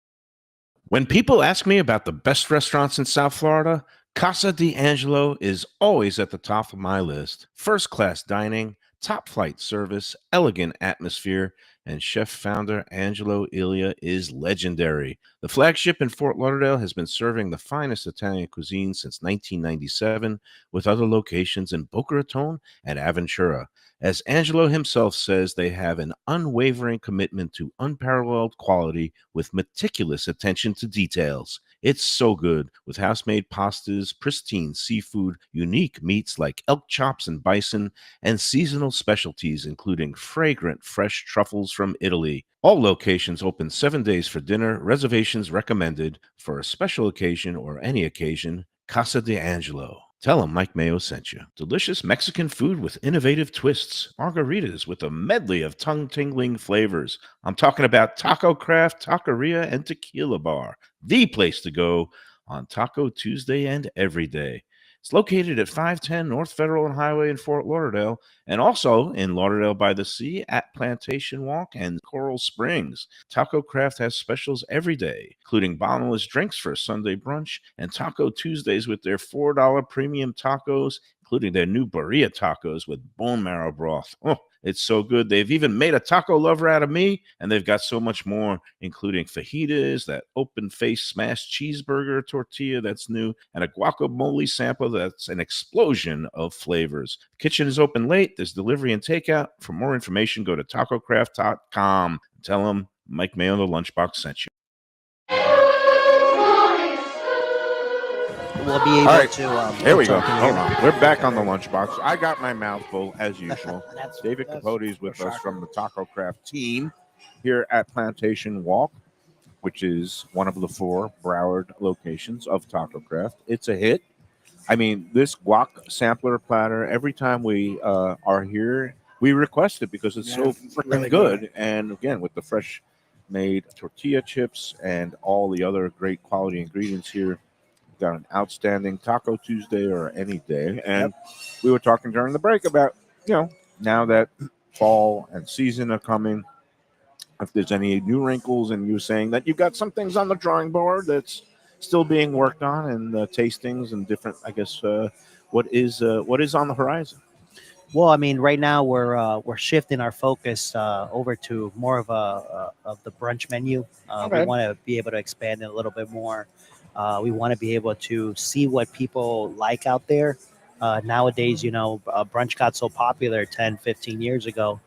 When people ask me about the best restaurants in South Florida, Casa D'Angelo is always at the top of my list. First-class dining, top-flight service, elegant atmosphere, and chef-founder Angelo Ilia is legendary. The flagship in Fort Lauderdale has been serving the finest Italian cuisine since 1997, with other locations in Boca Raton and Aventura. As Angelo himself says, they have an unwavering commitment to unparalleled quality with meticulous attention to details. It's so good, with house-made pastas, pristine seafood, unique meats like elk chops and bison, and seasonal specialties including fragrant fresh truffles from Italy. All locations open 7 days for dinner. Reservations recommended. For a special occasion or any occasion, Casa D'Angelo. Tell them Mike Mayo sent you. Delicious Mexican food with innovative twists. Margaritas with a medley of tongue-tingling flavors. I'm talking about Tacocraft Taqueria and Tequila Bar, the place to go on Taco Tuesday and every day. It's located at 510 North Federal and Highway in Fort Lauderdale, and also in Lauderdale by the Sea at Plantation Walk and Coral Springs. Tacocraft has specials every day, including bottomless drinks for a Sunday brunch and Taco Tuesdays with their $4 premium tacos, including their new burrilla tacos with bone marrow broth. Oh, it's so good. They've even made a taco lover out of me, and they've got so much more, including fajitas, that open-faced smashed cheeseburger tortilla that's new, and a guacamole sample that's an explosion of flavors. The kitchen is open late. There's delivery and takeout. For more information, go to tacocraft.com. Tell them Mike Mayo, the Lunchbox, sent you. We'll be able All right. to. Here we go. talk in Hold here. on. We're back on the lunchbox. I got my mouth full as usual. David That's Capote is with a us shocker. from the Tacocraft team here at Plantation Walk, which is one of the 4 Broward locations of Tacocraft. It's a hit. I mean, this guac sampler platter, every time we are here, we request it because it's so freaking really good. good. And again, with the fresh made tortilla chips and all the other great quality ingredients here, we've got an outstanding Taco Tuesday or any day. And we were talking during the break about, now that fall and season are coming, if there's any new wrinkles, and you were saying that you've got some things on the drawing board that's still being worked on, and tastings and different, I guess, what is on the horizon. Well, I mean, right now we're shifting our focus over to more of the brunch menu. Okay. We want to be able to expand it a little bit more. We want to be able to see what people like out there. Nowadays, brunch got so popular 10, 15 years ago.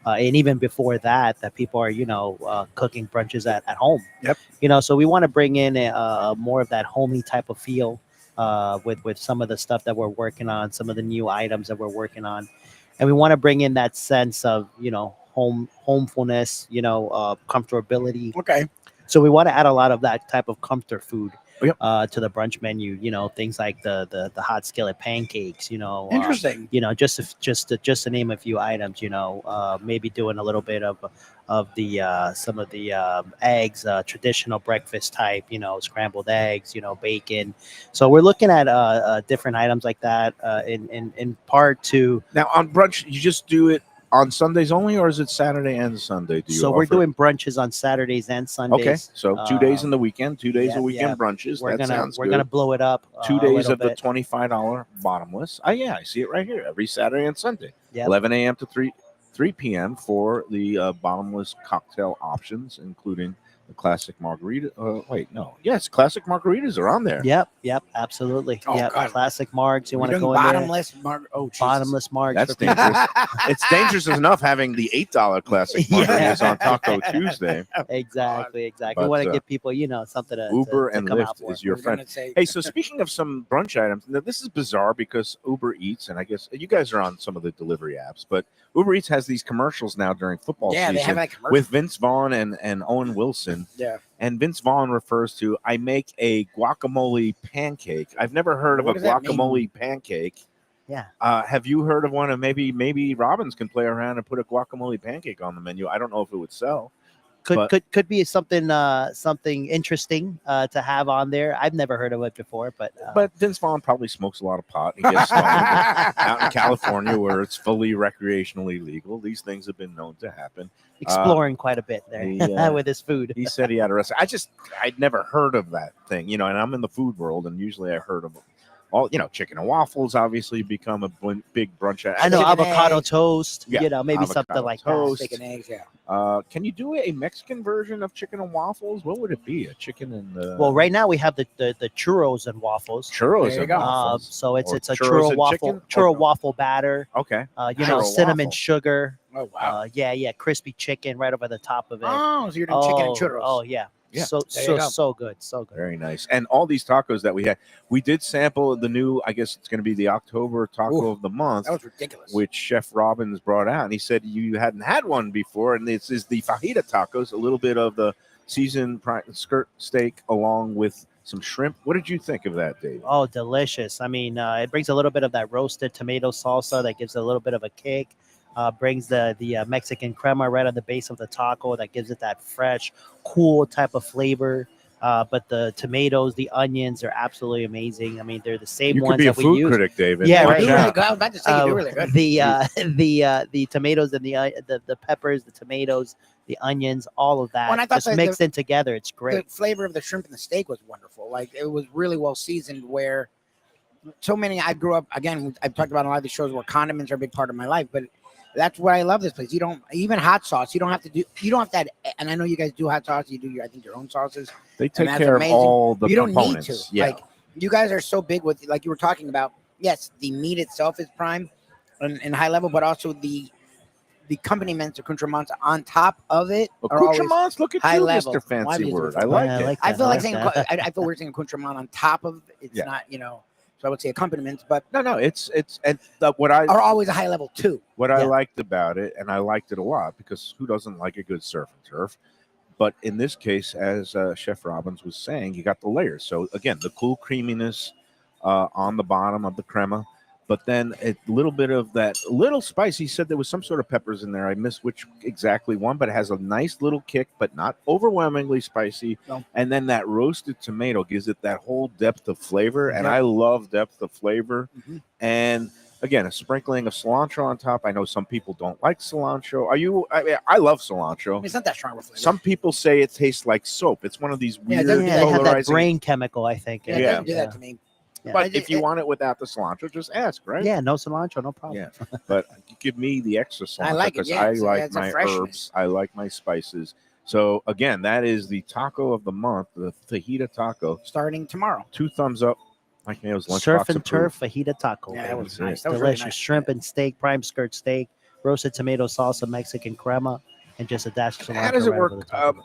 And even before that people are, cooking brunches at home. Yep. So we want to bring in a more of that homey type of feel with some of the stuff that we're working on, some of the new items that we're working on. And we want to bring in that sense of, homefulness, comfortability. Okay. So we want to add a lot of that type of comfort food Yep. to the brunch menu. Things like the hot skillet pancakes. Interesting. Just to name a few items. Maybe doing a little bit of the some of the eggs, traditional breakfast type. Scrambled eggs. Bacon. So we're looking at different items like that. In part to Now, on brunch, you just do it on Sundays only, or is it Saturday and Sunday? so we're doing brunches on Saturdays and Sundays. Okay, so 2 days in the weekend, 2 days yeah, a weekend yeah. brunches. We're That sounds we're good. gonna blow it up. 2 a days little of the bit. $25 bottomless. Oh yeah, I see it right here. Every Saturday and Sunday, Yep. 11 a.m. to 3 p.m. for the bottomless cocktail options, including the classic margarita. Yes, classic margaritas are on there. Yep, absolutely. Oh, Yep, God. classic margs. You We're want to doing go in there? bottomless. Bottomless margs. That's for people. dangerous. It's dangerous enough having the $8 classic margaritas Yeah. on Taco Tuesday. Exactly. But, We want to give people, something to Uber to and come out Lyft for. is your We're friend. gonna say, Hey, so speaking of some brunch items, now this is bizarre because Uber Eats, and I guess you guys are on some of the delivery apps, but Uber Eats has these commercials now during football yeah, they have season that commercial. with Vince Vaughn and Owen Wilson. Yeah. And Vince Vaughn refers to, I make a guacamole pancake. I've never heard of What a does that mean? guacamole pancake. Yeah. Have you heard of one? And maybe Robbins can play around and put a guacamole pancake on the menu. I don't know if it would sell. Could be something interesting to have on there. I've never heard of it before, but Vince Vaughn probably smokes a lot of pot. He gets stoned out in California where it's fully recreationally legal. These things have been known to happen. exploring quite a bit there he, with his food. He said he had a recipe. I'd never heard of that thing, and I'm in the food world, and usually I heard of all, chicken and waffles obviously become a big brunch. I know Chicken avocado eggs. toast. Yeah, Maybe avocado something like toast. that. Bacon, eggs, yeah. Can you do a Mexican version of chicken and waffles? What would it be? A chicken and Well, right now we have the churros and waffles. churros There you and go. waffles. So it's Or a churros churro and waffle chicken? churro Okay. waffle batter. Okay. Cinnamon waffle. sugar. Oh wow. Yeah, crispy chicken right over the top of it. Oh, so you're doing chicken and churros. Oh yeah. Yeah. So There you go. so good. So good. Very nice. And all these tacos that we had, we did sample the new, I guess it's going to be the October taco Ooh, of the month, that was ridiculous. which Chef Robbins brought out. And he said you hadn't had one before. And this is the fajita tacos, a little bit of the seasoned skirt steak along with some shrimp. What did you think of that, Dave? Oh, delicious. I mean, it brings a little bit of that roasted tomato salsa that gives it a little bit of a kick. Brings the Mexican crema right on the base of the taco that gives it that fresh, cool type of flavor. But the tomatoes, the onions are absolutely amazing. I mean, they're the same You could ones be a that we food use. critic, David. Yeah, You right. do Watch really out. good. I was about to say you do really good. The tomatoes and the peppers, the tomatoes, the onions, all of that Well, and I thought just that mixed in together. It's The great. flavor of the shrimp and the steak was wonderful. Like it was really well seasoned. Where so many. I grew up again. I've talked about on a lot of these shows where condiments are a big part of my life, but that's why I love this place. You don't even hot sauce. You don't have to add. And I know you guys do hot sauce. You do I think your own sauces. They take that's care amazing. of all the you don't components. need to. Yeah. Like you guys are so big with, like you were talking about. Yes, the meat itself is prime and high level, but also the accompaniments, accoutrements on top of it are always Accoutrements, look at high you, level. Mr. Why Fancy did you do Word. it? I like Yeah, it. I feel like saying that. I feel weird saying accoutrement on top of it's Yeah. not, so I would say accompaniments, but No, it's and what are always a high level too. I Yeah. liked about it, and I liked it a lot because who doesn't like a good surf and turf? But in this case, as Chef Robbins was saying, you got the layers. So again, the cool creaminess on the bottom of the crema, but then a little bit of that little spice. He said there was some sort of peppers in there. I missed which exactly one, but it has a nice little kick, but not overwhelmingly spicy. No. And then that roasted tomato gives it that whole depth of flavor, and Yep. I love depth of flavor. Mhm. And again, a sprinkling of cilantro on top. I know some people don't like cilantro. I love cilantro. It's not that strong of a flavor. Some people say it tastes like soap. It's one of these Yeah, it weird doesn't Yeah, they have that polarizing. brain chemical, I think. yeah, it Yeah. doesn't do that to me. Yeah. But if you want it without the cilantro, just ask, right? Yeah, no cilantro, no problem. Yeah. But you give me the extra cilantro I like it, because yeah, I it's like a my freshness. herbs. I like my spices. So again, that is the taco of the month, the fajita taco. Starting tomorrow. 2 thumbs up. Mike Mayo's lunchbox Surf and approved. turf fajita taco. Yeah, that was That's it. nice. That was really Delicious nice. shrimp and steak, prime skirt steak, roasted tomato salsa, Mexican crema, and just a dash of cilantro. How does it right work? over the top of it.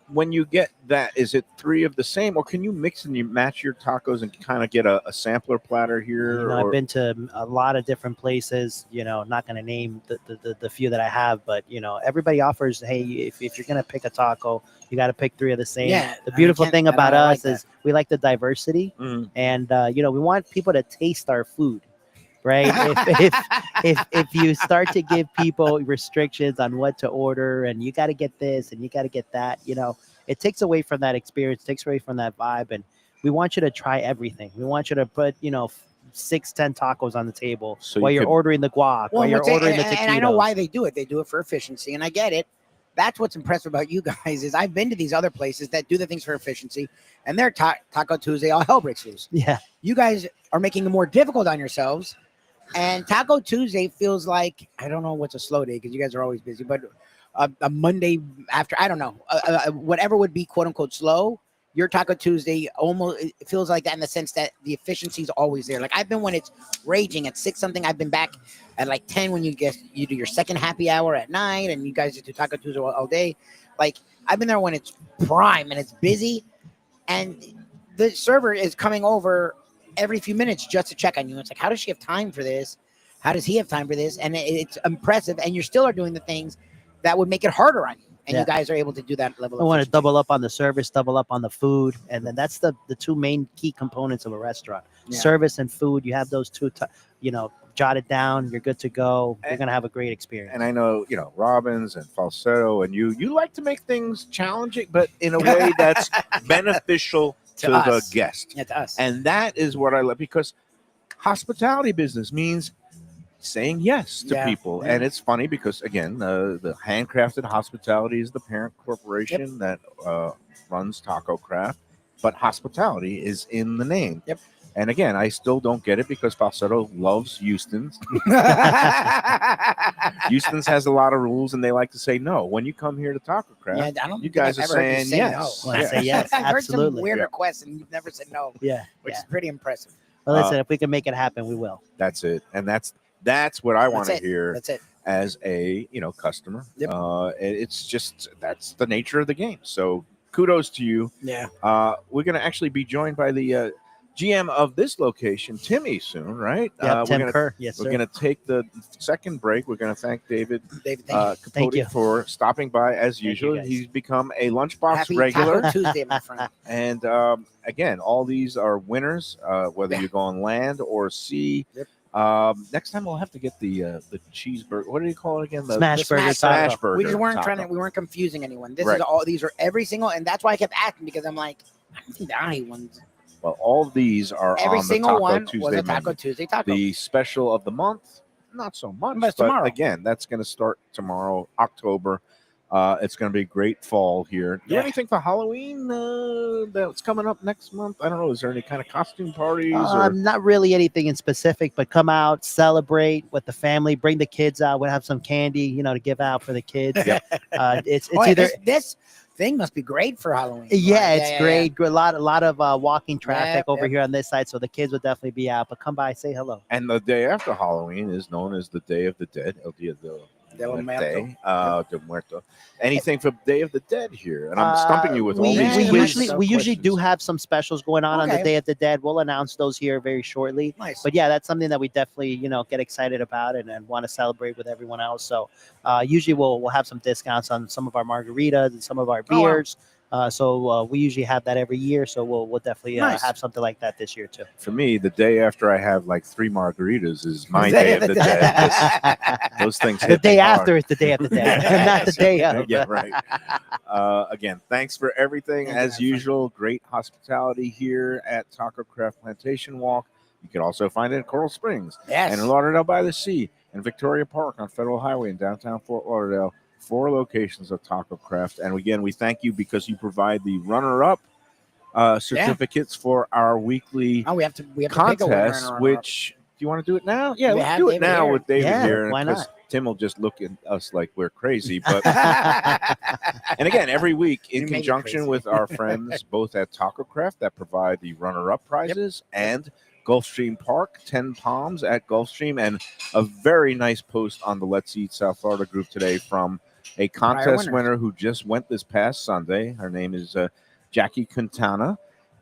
When you get that, is it 3 of the same, or can you mix and you match your tacos and kind of get a sampler platter here? You know, or- I've been to a lot of different places. Not going to name the few that I have, but everybody offers. Hey, if you're going to pick a taco, you got to pick 3 of the same. Yeah, The I beautiful can't- thing and about I like us is we like the diversity, Mhm. and we want people to taste our food. Right? if you start to give people restrictions on what to order, and you got to get this and you got to get that, it takes away from that experience, takes away from that vibe. And we want you to try everything. We want you to put 6-10 tacos on the table So while you you're could- ordering the guac, while you're ordering the taquitos. and I know why they do it. They do it for efficiency, and I get it. That's what's impressive about you guys is I've been to these other places that do the things for efficiency, and their Taco Tuesday, all hell breaks loose. Yeah. You guys are making it more difficult on yourselves, and Taco Tuesday feels like, I don't know what's a slow day because you guys are always busy, but a Monday after, I don't know, whatever would be quote unquote slow. Your Taco Tuesday almost it feels like that in the sense that the efficiency is always there. Like I've been when it's raging at 6 something. I've been back at like 10 when you do your second happy hour at night, and you guys just do Taco Tuesday all day. Like I've been there when it's prime and it's busy, and the server is coming over every few minutes just to check on you. It's like, how does she have time for this? How does he have time for this? And it's impressive, and you still are doing the things that would make it harder on you. And Yeah. you guys are able to do that level I of want to efficiency. double up on the service, double up on the food, and then that's the 2 main key components of a restaurant: Yeah. service and food. You have those 2, jot it down. You're good to go. You're gonna have a great experience. And I know, Robbins and Falsetto, and you like to make things challenging, but in a way that's beneficial to the us. guest. Yeah, to us. And that is what I love, because hospitality business means saying yes to Yeah, people. yeah. And it's funny because, again, the Handcrafted Hospitality is the parent corporation that runs Tacocraft, but hospitality is in the name. Yep. And again, I still don't get it because Falsetto loves Houston's. Houston's has a lot of rules, and they like to say no. When you come here to Tacocraft, Yeah, I don't you think guys I've are ever heard you saying say yes. no. I say yes, I've heard absolutely. some weird Yeah. requests, and you've never said no, Yeah. which yeah. is pretty impressive. Well, listen, if we can make it happen, we will. That's it. And that's what I want to That's it. hear That's it. as a customer. Yep. It's just that's the nature of the game. So kudos to you. Yeah. We're going to actually be joined by the GM of this location, Timmy, soon, right? Yeah, we're Tim gonna, Kerr. Yes, We're sir. going to take the second break. We're going to thank David David, thank you. Thank Capote you. for stopping by as you, usual. guys. He's become a lunchbox Happy regular. Taco Tuesday, my friend. And again, all these are winners, whether Yeah. you go on land or sea. Yep. Next time we'll have to get the cheeseburger. What do you call it again? The Smash burger Smash taco. burger. We just weren't taco. we weren't confusing anyone. This Right. is all. These are every single, and that's why I kept asking because I'm like, I don't think the I ones. Well, all of these are Every on the single Taco one Tuesday was a Taco menu. Tuesday taco. The special of the month, not so much. But it's tomorrow. Again, that's going to start tomorrow, October. It's going to be a great fall here. Do Yeah. anything for Halloween that's coming up next month? I don't know. Is there any kind of costume parties? Or Not really anything in specific, but come out, celebrate with the family, bring the kids out. We'll have some candy, to give out for the kids. Yep. It's Oh, yeah, either. this thing must be great for Halloween. Yeah, Right? it's great. A lot of walking traffic Yep, over yep. here on this side, so the kids will definitely be out. But come by, say hello. and the day after Halloween is known as the Day of the Dead, El Dia de Muerto. Anything for Day of the Dead here? And I'm stumping you with all we, these we questions. usually we usually do have some specials going on the Okay. Day of the Dead. We'll announce those here very shortly. Nice. But yeah, that's something that we definitely get excited about and want to celebrate with everyone else. So usually we'll have some discounts on some of our margaritas and some of our Oh, wow. beers. So we usually have that every year. So we'll definitely Nice. have something like that this year too. For me, the day after I have like 3 margaritas is my Day of the Dead. Those things The hit me day hard. after is the Day of the Dead, not the day of. Yeah, right. Again, thanks for everything. Thank you, As my friend. usual, great hospitality here at Tacocraft Plantation Walk. You can also find it in Coral Springs Yes. and in Lauderdale by the Sea and Victoria Park on Federal Highway in downtown Fort Lauderdale. 4 locations of Tacocraft. And again, we thank you because you provide the runner-up certificates for our weekly Oh, we have to pick a winner and contest, a runner-up. which do you want to do it now? Yeah, We let's have do it David now here. with David Yeah, here. why because not? Tim will just look at us like we're crazy. But and again, every week in You make it conjunction crazy. with our friends both at Tacocraft that provide the runner-up prizes and Gulfstream Park, 10 Palms at Gulfstream, and a very nice post on the Let's Eat South Florida group today from a contest winners. winner who just went this past Sunday. Her name is Jackie Quintana,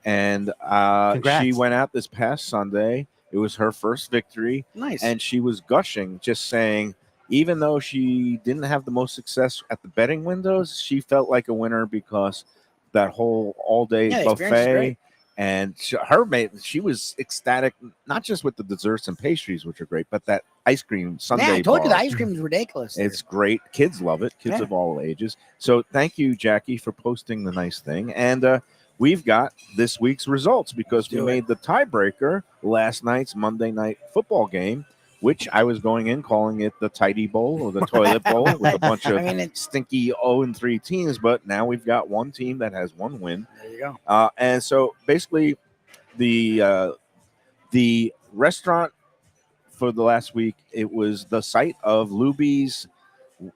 and Congrats. she went out this past Sunday. It was her first victory, Nice. and she was gushing, just saying, even though she didn't have the most success at the betting windows, she felt like a winner because that whole all-day Yeah, the experience is buffet. great. And she was ecstatic, not just with the desserts and pastries, which are great, but that ice cream sundae Yeah, I told you the bar. ice cream is ridiculous. It's great. Kids love it. Kids Yeah. of all ages. So thank you, Jackie, for posting the nice thing. And we've got this week's results because we do it. made the tiebreaker last night's Monday night football game, which I was going in calling it the tidy bowl or the toilet bowl with a bunch of I mean, it's stinky 0-3 teams. But now we've got one team that has one win. there you go. And so basically the restaurant for the last week, it was the site of Lubie's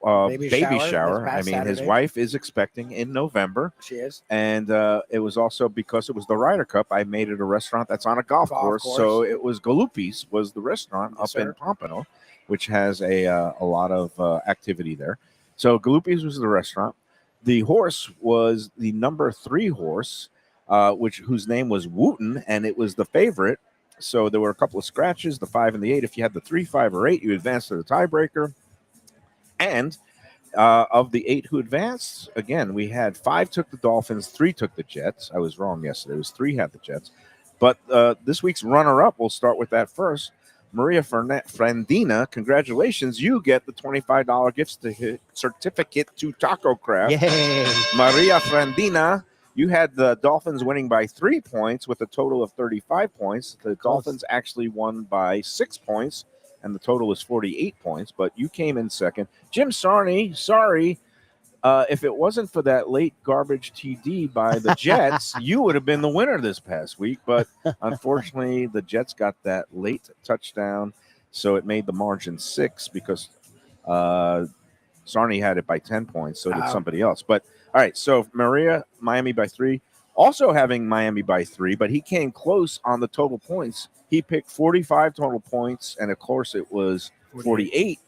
baby shower. this I past mean, his Saturday. wife is expecting in November. She is. And it was also because it was the Ryder Cup, I made it a restaurant that's on a golf course. So it was Galuppi's was the restaurant Yes, up in sir. Pompano, which has a lot of activity there. So Galuppi's was the restaurant. The horse was the number 3 horse, whose name was Wooten, and it was the favorite. So there were a couple of scratches, the 5 and the 8. If you had the 3, 5, or 8, you advanced to the tiebreaker. And of the 8 who advanced, again, we had 5 took the Dolphins, 3 took the Jets. I was wrong yesterday. It was 3 had the Jets. But this week's runner-up, we'll start with that first. Maria Frandina, congratulations. You get the $25 gift certificate to Tacocraft. Yay! Maria Frandina, you had the Dolphins winning by 3 points with a total of 35 points. The Dolphins actually won by 6 points, and the total was 48 points, but you came in second. Jim Sarney, sorry. If it wasn't for that late garbage TD by the Jets, you would have been the winner this past week. But unfortunately, the Jets got that late touchdown, so it made the margin 6 because Sarney had it by 10 points. So did somebody else. But all right, so Maria, Miami by 3. Also having Miami by 3, but he came close on the total points. He picked 45 total points, and of course it was 48.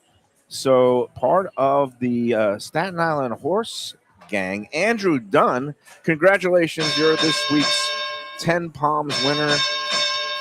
So part of the Staten Island Horse Gang, Andrew Dunn, congratulations. You're this week's 10 Palms winner.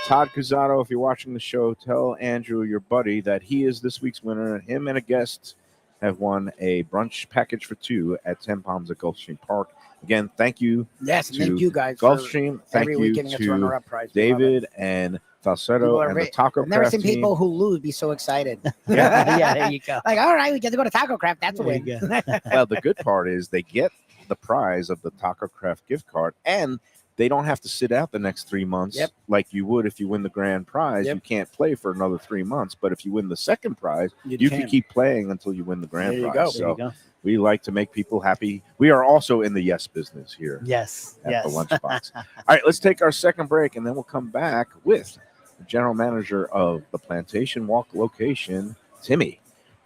Todd Cusato, if you're watching the show, tell Andrew, your buddy, that he is this week's winner. Him and a guest have won a brunch package for 2 at 10 Palms at Gulfstream Park. Again, thank you Yes, and to thank you guys. Gulfstream. Thank every you week getting us to runner-up prize. We love it. David and Falsetto People are and the very- Taco I've never Craft seen team. people who lose be so excited. Yeah, there you go. Like, all right, we get to go to Taco Craft. That's a There you win. Well, the good part is they get the prize of the Taco Craft gift card, and they don't have to sit out the next 3 months Yep. like you would if you win the grand prize. Yep. You can't play for another 3 months, but if you win the second prize, You you can. can keep playing until you win the grand There you prize. go. There you So go. we like to make people happy. We are also in the yes business here Yes. at Yes. the Lunchbox. All right, let's take our second break, and then we'll come back with the general manager of the Plantation Walk location, Timmy,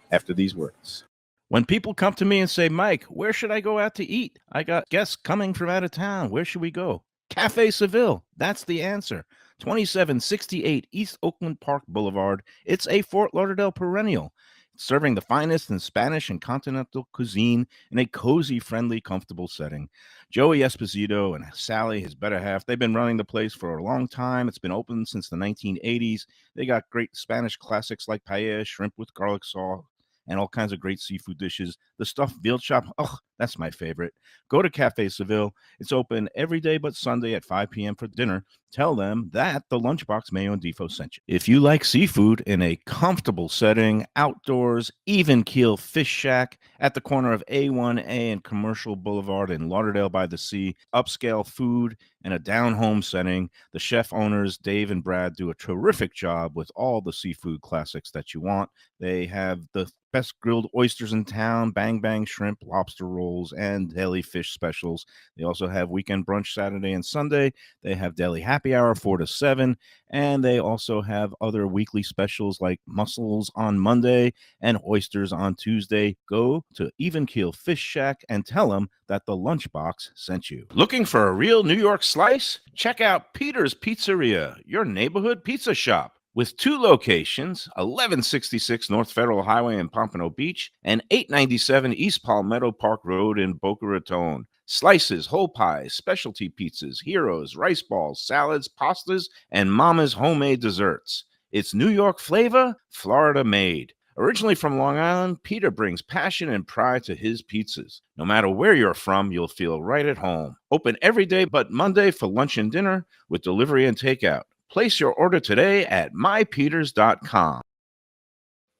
after these words. When people come to me and say, Mike, where should I go out to eat? I got guests coming from out of town. Where should we go? Cafe Seville. That's the answer. 2768 East Oakland Park Boulevard. It's a Fort Lauderdale perennial, serving the finest in Spanish and continental cuisine in a cozy, friendly, comfortable setting. Joey Esposito and Sally, his better half, they've been running the place for a long time. It's been open since the 1980s. They got great Spanish classics like paella, shrimp with garlic sauce, and all kinds of great seafood dishes. The stuffed veal chop, oh, that's my favorite. Go to Cafe Seville. It's open every day but Sunday at 5 p.m. for dinner. Tell them that the Lunchbox Mayo and Defo sent you. If you like seafood in a comfortable setting, outdoors, even keel fish shack at the corner of A1A and Commercial Boulevard in Lauderdale by the Sea, upscale food in a down-home setting, the chef owners, Dave and Brad, do a terrific job with all the seafood classics that you want. They have the best grilled oysters in town, bang bang shrimp, lobster rolls, and deli fish specials. They also have weekend brunch Saturday and Sunday. They have deli happy hour 4 to 7, and they also have other weekly specials like mussels on Monday and oysters on Tuesday. Go to Even Keel Fish Shack and tell them that the Lunchbox sent you. Looking for a real New York slice? Check out Peter's Pizzeria, your neighborhood pizza shop. With 2 locations, 1166 North Federal Highway in Pompano Beach and 897 East Palmetto Park Road in Boca Raton. Slices, whole pies, specialty pizzas, heroes, rice balls, salads, pastas, and Mama's homemade desserts. It's New York flavor, Florida made. Originally from Long Island, Peter brings passion and pride to his pizzas. No matter where you're from, you'll feel right at home. Open every day but Monday for lunch and dinner with delivery and takeout. Place your order today at mypeters.com.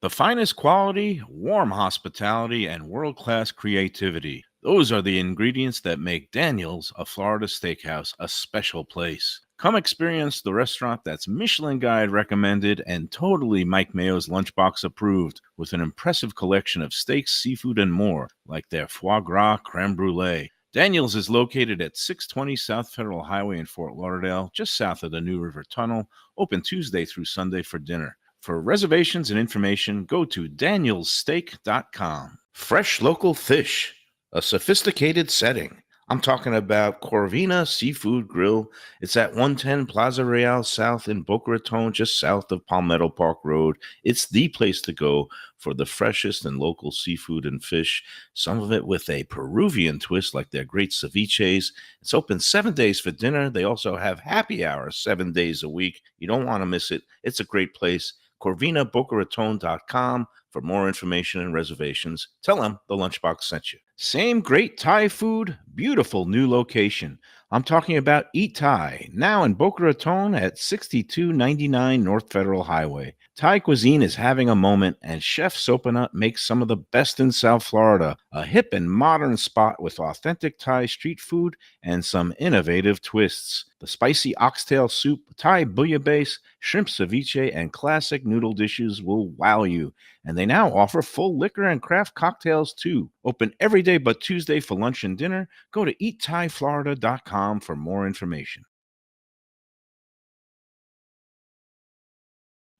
The finest quality, warm hospitality, and world-class creativity. Those are the ingredients that make Daniel's, a Florida steakhouse, a special place. Come experience the restaurant that's Michelin Guide recommended and totally Mike Mayo's Lunchbox approved, with an impressive collection of steaks, seafood, and more, like their foie gras creme brulee. Daniel's is located at 620 South Federal Highway in Fort Lauderdale, just south of the New River Tunnel, open Tuesday through Sunday for dinner. For reservations and information, go to danielssteak.com. Fresh local fish, a sophisticated setting. I'm talking about Corvina Seafood Grill. It's at 110 Plaza Real South in Boca Raton, just south of Palmetto Park Road. It's the place to go for the freshest and local seafood and fish, some of it with a Peruvian twist like their great ceviches. It's open 7 days for dinner. They also have happy hour 7 days a week. You don't want to miss it. It's a great place. CorvinaBocaRaton.com for more information and reservations. Tell them the Lunchbox sent you. Same great Thai food, beautiful new location. I'm talking about Eat Thai, now in Boca Raton at 6299 North Federal Highway. Thai cuisine is having a moment, and Chef Sopanut makes some of the best in South Florida. A hip and modern spot with authentic Thai street food and some innovative twists. The spicy oxtail soup, Thai bouillabaisse, shrimp ceviche, and classic noodle dishes will wow you. And they now offer full liquor and craft cocktails too. Open every day but Tuesday for lunch and dinner. Go to eatthaiflorida.com for more information.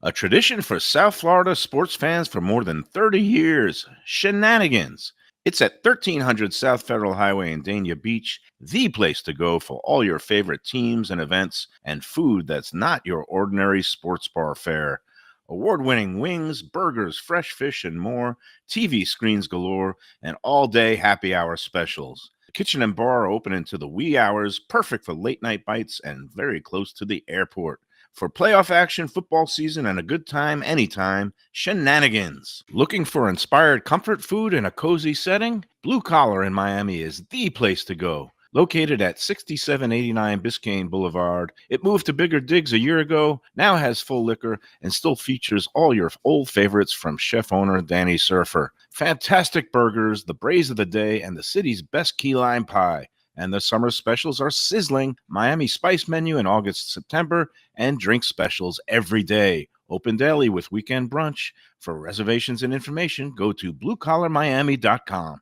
A tradition for South Florida sports fans for more than 30 years, Shenanigans. It's at 1300 South Federal Highway in Dania Beach, the place to go for all your favorite teams and events and food that's not your ordinary sports bar fare. Award-winning wings, burgers, fresh fish, and more, TV screens galore, and all-day happy hour specials. The kitchen and bar are open into the wee hours, perfect for late-night bites and very close to the airport. For playoff action, football season, and a good time anytime, Shenanigans. Looking for inspired comfort food in a cozy setting? Blue Collar in Miami is the place to go. Located at 6789 Biscayne Boulevard, it moved to bigger digs a year ago, now has full liquor, and still features all your old favorites from chef owner Danny Surfer. Fantastic burgers, the braise of the day, and the city's best key lime pie. And the summer specials are sizzling. Miami Spice menu in August, September, and drink specials every day. Open daily with weekend brunch. For reservations and information, go to bluecollarmiami.com.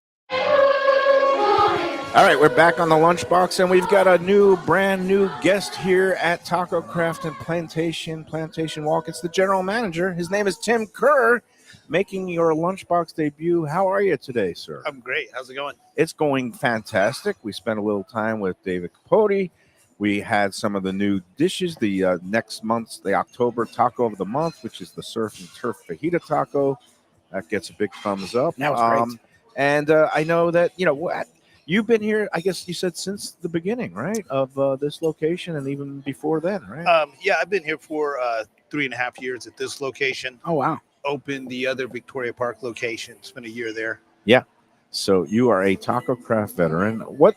All right, we're back on the Lunchbox, and we've got a brand new guest here at Tacocraft and Plantation Walk. It's the general manager. His name is Tim Kerr, making your Lunchbox debut. How are you today, sir? I'm great. How's it going? It's going fantastic. We spent a little time with David Capote. We had some of the new dishes. The next month's the October taco of the month, which is the surf and turf fajita taco. That gets a big thumbs up. That was great. And I know that you've been here. I guess you said since the beginning, right, of this location, and even before then, right? Yeah, I've been here for 3.5 years at this location. Oh, wow. Opened the other Victoria Park location. Spent a year there. Yeah. So you are a Tacocraft veteran. What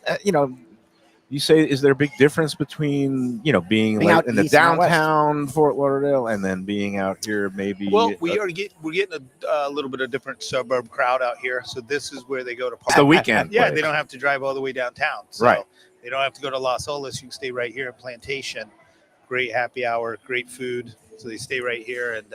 you say, is there a big difference between being like out in the east and out west? downtown Fort Lauderdale and then being out here maybe? Well, we're getting a little bit of different suburb crowd out here. So this is where they go to park. It's the weekend. Yeah, place. they don't have to drive all the way downtown. So Right. They don't have to go to Las Olas. You can stay right here at Plantation. Great happy hour, great food. So they stay right here and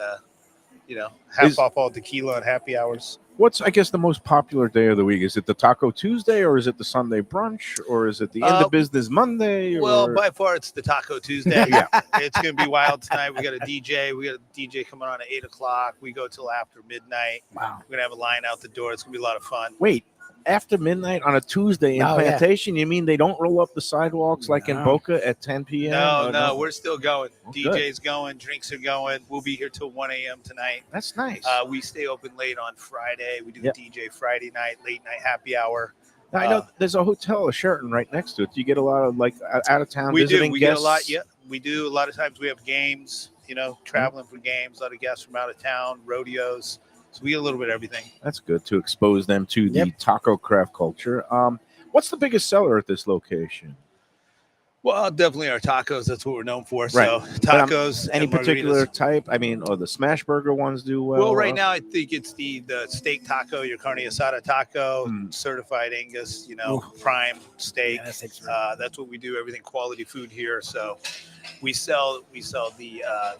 half off all tequila and happy hours. What's, I guess, the most popular day of the week? Is it the Taco Tuesday, or is it the Sunday brunch, or is it the end of business Monday? Well, or... by far it's the Taco Tuesday. Yeah. It's going to be wild tonight. We got a DJ coming on at 8 o'clock. We go till after midnight. Wow. We're going to have a line out the door. It's going to be a lot of fun. Wait, after midnight on a Tuesday in Oh, yeah. Plantation, you mean they don't roll up the sidewalks like in No. Boca at 10 p.m.? No, we're still going. Oh, good. DJ's going. Drinks are going. We'll be here till 1 a.m. tonight. That's nice. We stay open late on Friday. We do Yep. the DJ Friday night, late night happy hour. Now, I know there's a hotel, a Sheraton, right next to it. Do you get a lot of out of town We visiting do. We guests? get a lot. Yeah, we do. A lot of times we have games, traveling for games. A lot of guests from out of town, rodeos. So we get a little bit of everything. That's good to expose them to the taco craft culture. What's the biggest seller at this location? Well, definitely our tacos. That's what we're known for. Right. So But, tacos. Any and particular margaritas. type? I mean, or the smash burger ones do well? Well, right now I think it's the steak taco, your carne asada taco, certified Angus, prime steak. Yeah, that steak's really That's what we do. Everything quality food here. So we sell the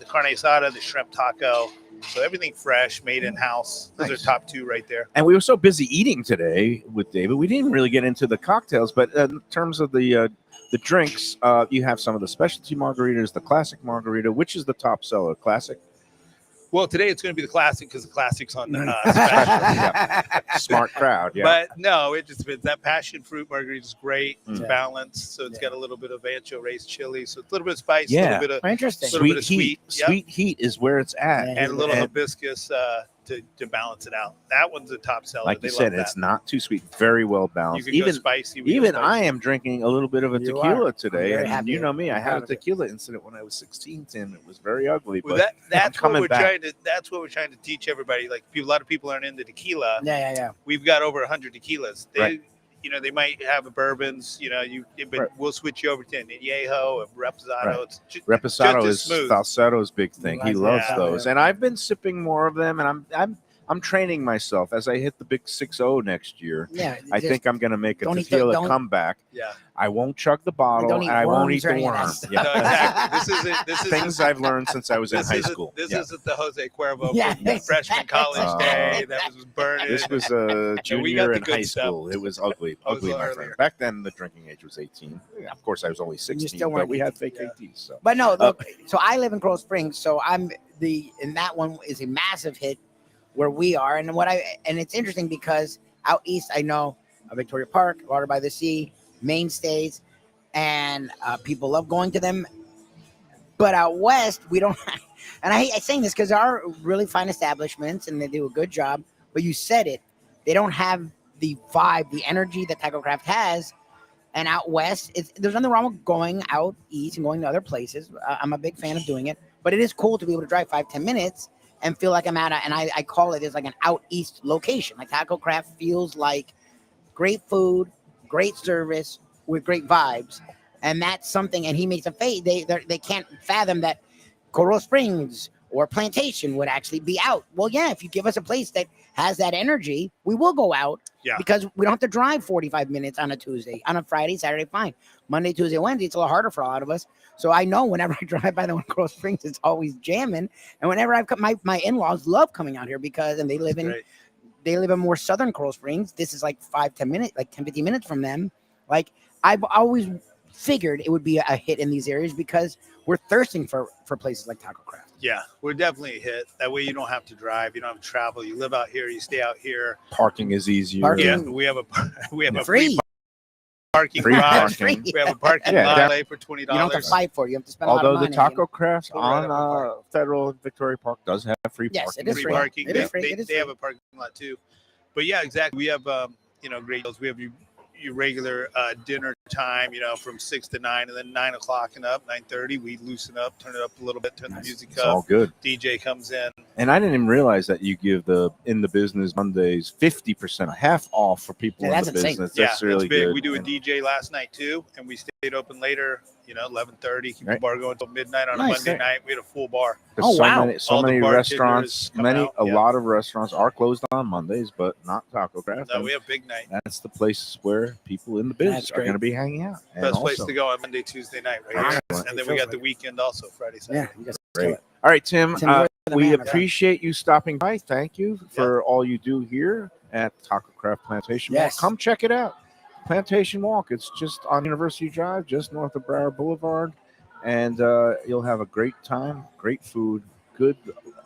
carne asada, the shrimp taco. So everything fresh, made in house. Those Nice. are top two right there. And we were so busy eating today with David, we didn't really get into the cocktails. But in terms of the drinks, you have some of the specialty margaritas, the classic margarita. Which is the top seller? Classic? Well, today it's going to be the classic because the classic's on special. Yeah. Smart crowd. Yeah. But no, it just depends. That passion fruit margarita is great. It's Mm. balanced, so it's got a little bit of ancho raised chili, so it's a little bit of spice, a Yeah. little bit of Interesting. little bit Sweet of heat. sweet. Yep. Sweet heat is where it's at. Yeah. and a little And hibiscus to balance it out. That one's a top seller. like They you said, love it's that. not too sweet. Very well You balanced. can go spicy. we go Even spicy. I am drinking a little bit of a You tequila are. today, I'm very and happy you know me, I I'm had proud a of it. tequila incident when I was 16, Tim. It was very ugly, Well, but that's what coming we're back. trying to. That's what we're trying to teach everybody. Like a lot of people aren't into tequila. Yeah. We've got over 100 tequilas. They, Right. they might have bourbons. But Right. we'll switch you over to an añejo, a reposado. Right. It's Reposado just as is smooth. Falsetto's big thing. He Like loves that. those, and I've been sipping more of them, and I'm training myself as I hit the big 6-0 next year. Yeah. I think I'm going to make a don't eat the- tequila don't- comeback. Yeah. I won't chug the bottle, Don't eat and I won't worms eat or the any of that worm. stuff. Yeah. No, exactly. This is Things I've learned since I was in high school. This Yeah. isn't the Jose Cuervo Yeah, from freshman college day that was burning. This was a we got junior the in good high stuff. school. It was ugly, I was ugly, my earlier. friend. Back then, the drinking age was 18. Of course, I was only 16, still but weren't we had 18. fake Yeah. 18s. So. But no, look. So I live in Coral Springs, so and that one is a massive hit where we are, and it's interesting because out east I know Victoria Park, Water by the Sea, mainstays, and people love going to them. But out west we don't. And I hate saying this because there are really fine establishments and they do a good job. But you said it, they don't have the vibe, the energy that Tacocraft has. And out west, there's nothing wrong with going out east and going to other places. I'm a big fan of doing it, but it is cool to be able to drive 5-10 minutes and feel like I'm at and I call it as like an out east location. Like Tacocraft feels like great food, great service with great vibes, and that's something. And he makes a face. They can't fathom that Coral Springs or Plantation would actually be out. Well, yeah, if you give us a place that has that energy, we will go out Yeah. Because we don't have to drive 45 minutes on a Tuesday. On a Friday, Saturday, fine. Monday, Tuesday, Wednesday, it's a little harder for a lot of us. So I know whenever I drive by the one Coral Springs, it's always jamming. And whenever I've come, my in-laws love coming out here because, and they live in more southern Coral Springs. This is like 5-10 minutes, like 10-15 minutes from them. Like I've always figured it would be a hit in these areas because we're thirsting for places like Tacocraft. Yeah, we're definitely a hit. That way you don't have to drive, you don't have to travel. You live out here, you stay out here. Parking is easier. Parking. Yeah, we have a Free. free parking Free garage. parking. We have a parking Yeah, lot that- for $20. You don't have to fight for it. You have to spend Although a lot the of money. Taco Craft Go right up the on park. Federal and Victoria Park does have free Yes, parking. it is Free free. parking. It is free. They, It is they free. have a parking lot too. But yeah, exactly. We have great deals. We have your regular dinner time, from 6 to 9, and then 9 o'clock and up, 9:30. We loosen up, turn it up a little bit, turn the music It's all up. good. DJ comes in. And I didn't even realize that you give the In the Business Mondays 50%, half off for people Yeah, in that's the insane. business. Yeah, That's really it's big. good. We do a And DJ last night too, and we stayed open later. 11:30. Keep the Right. bar going until midnight on a Nice. Monday night. We had a full bar. there's Oh, so wow. many, All the many bartenders restaurants, come out, a yeah. lot of restaurants are closed on Mondays, but not Taco Craft. No, And we have big night. that's the place where people in the business That's are great. going to be hanging out. And Best place also- to go on Monday, Tuesday night, right here. Excellent. And then we got the weekend also, Friday, Yeah, Saturday. you guys Great. kill it. All right, Tim. Tim, you're the We man, my friend. appreciate you stopping by. Thank you for all you do here at Tacocraft Plantation Yes. Walk. Come check it out. Plantation Walk. It's just on University Drive, just north of Broward Boulevard. And you'll have a great time, great food, good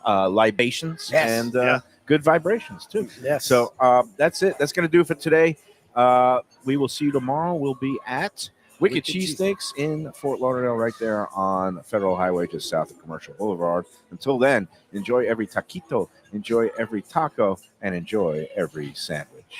libations, Yes. and Yeah. good vibrations, too. Yes. So that's it. That's going to do it for today. We will see you tomorrow. We'll be at Wicked Cheesesteaks in Fort Lauderdale, right there on Federal Highway, just south of Commercial Boulevard. Until then, enjoy every taquito, enjoy every taco, and enjoy every sandwich.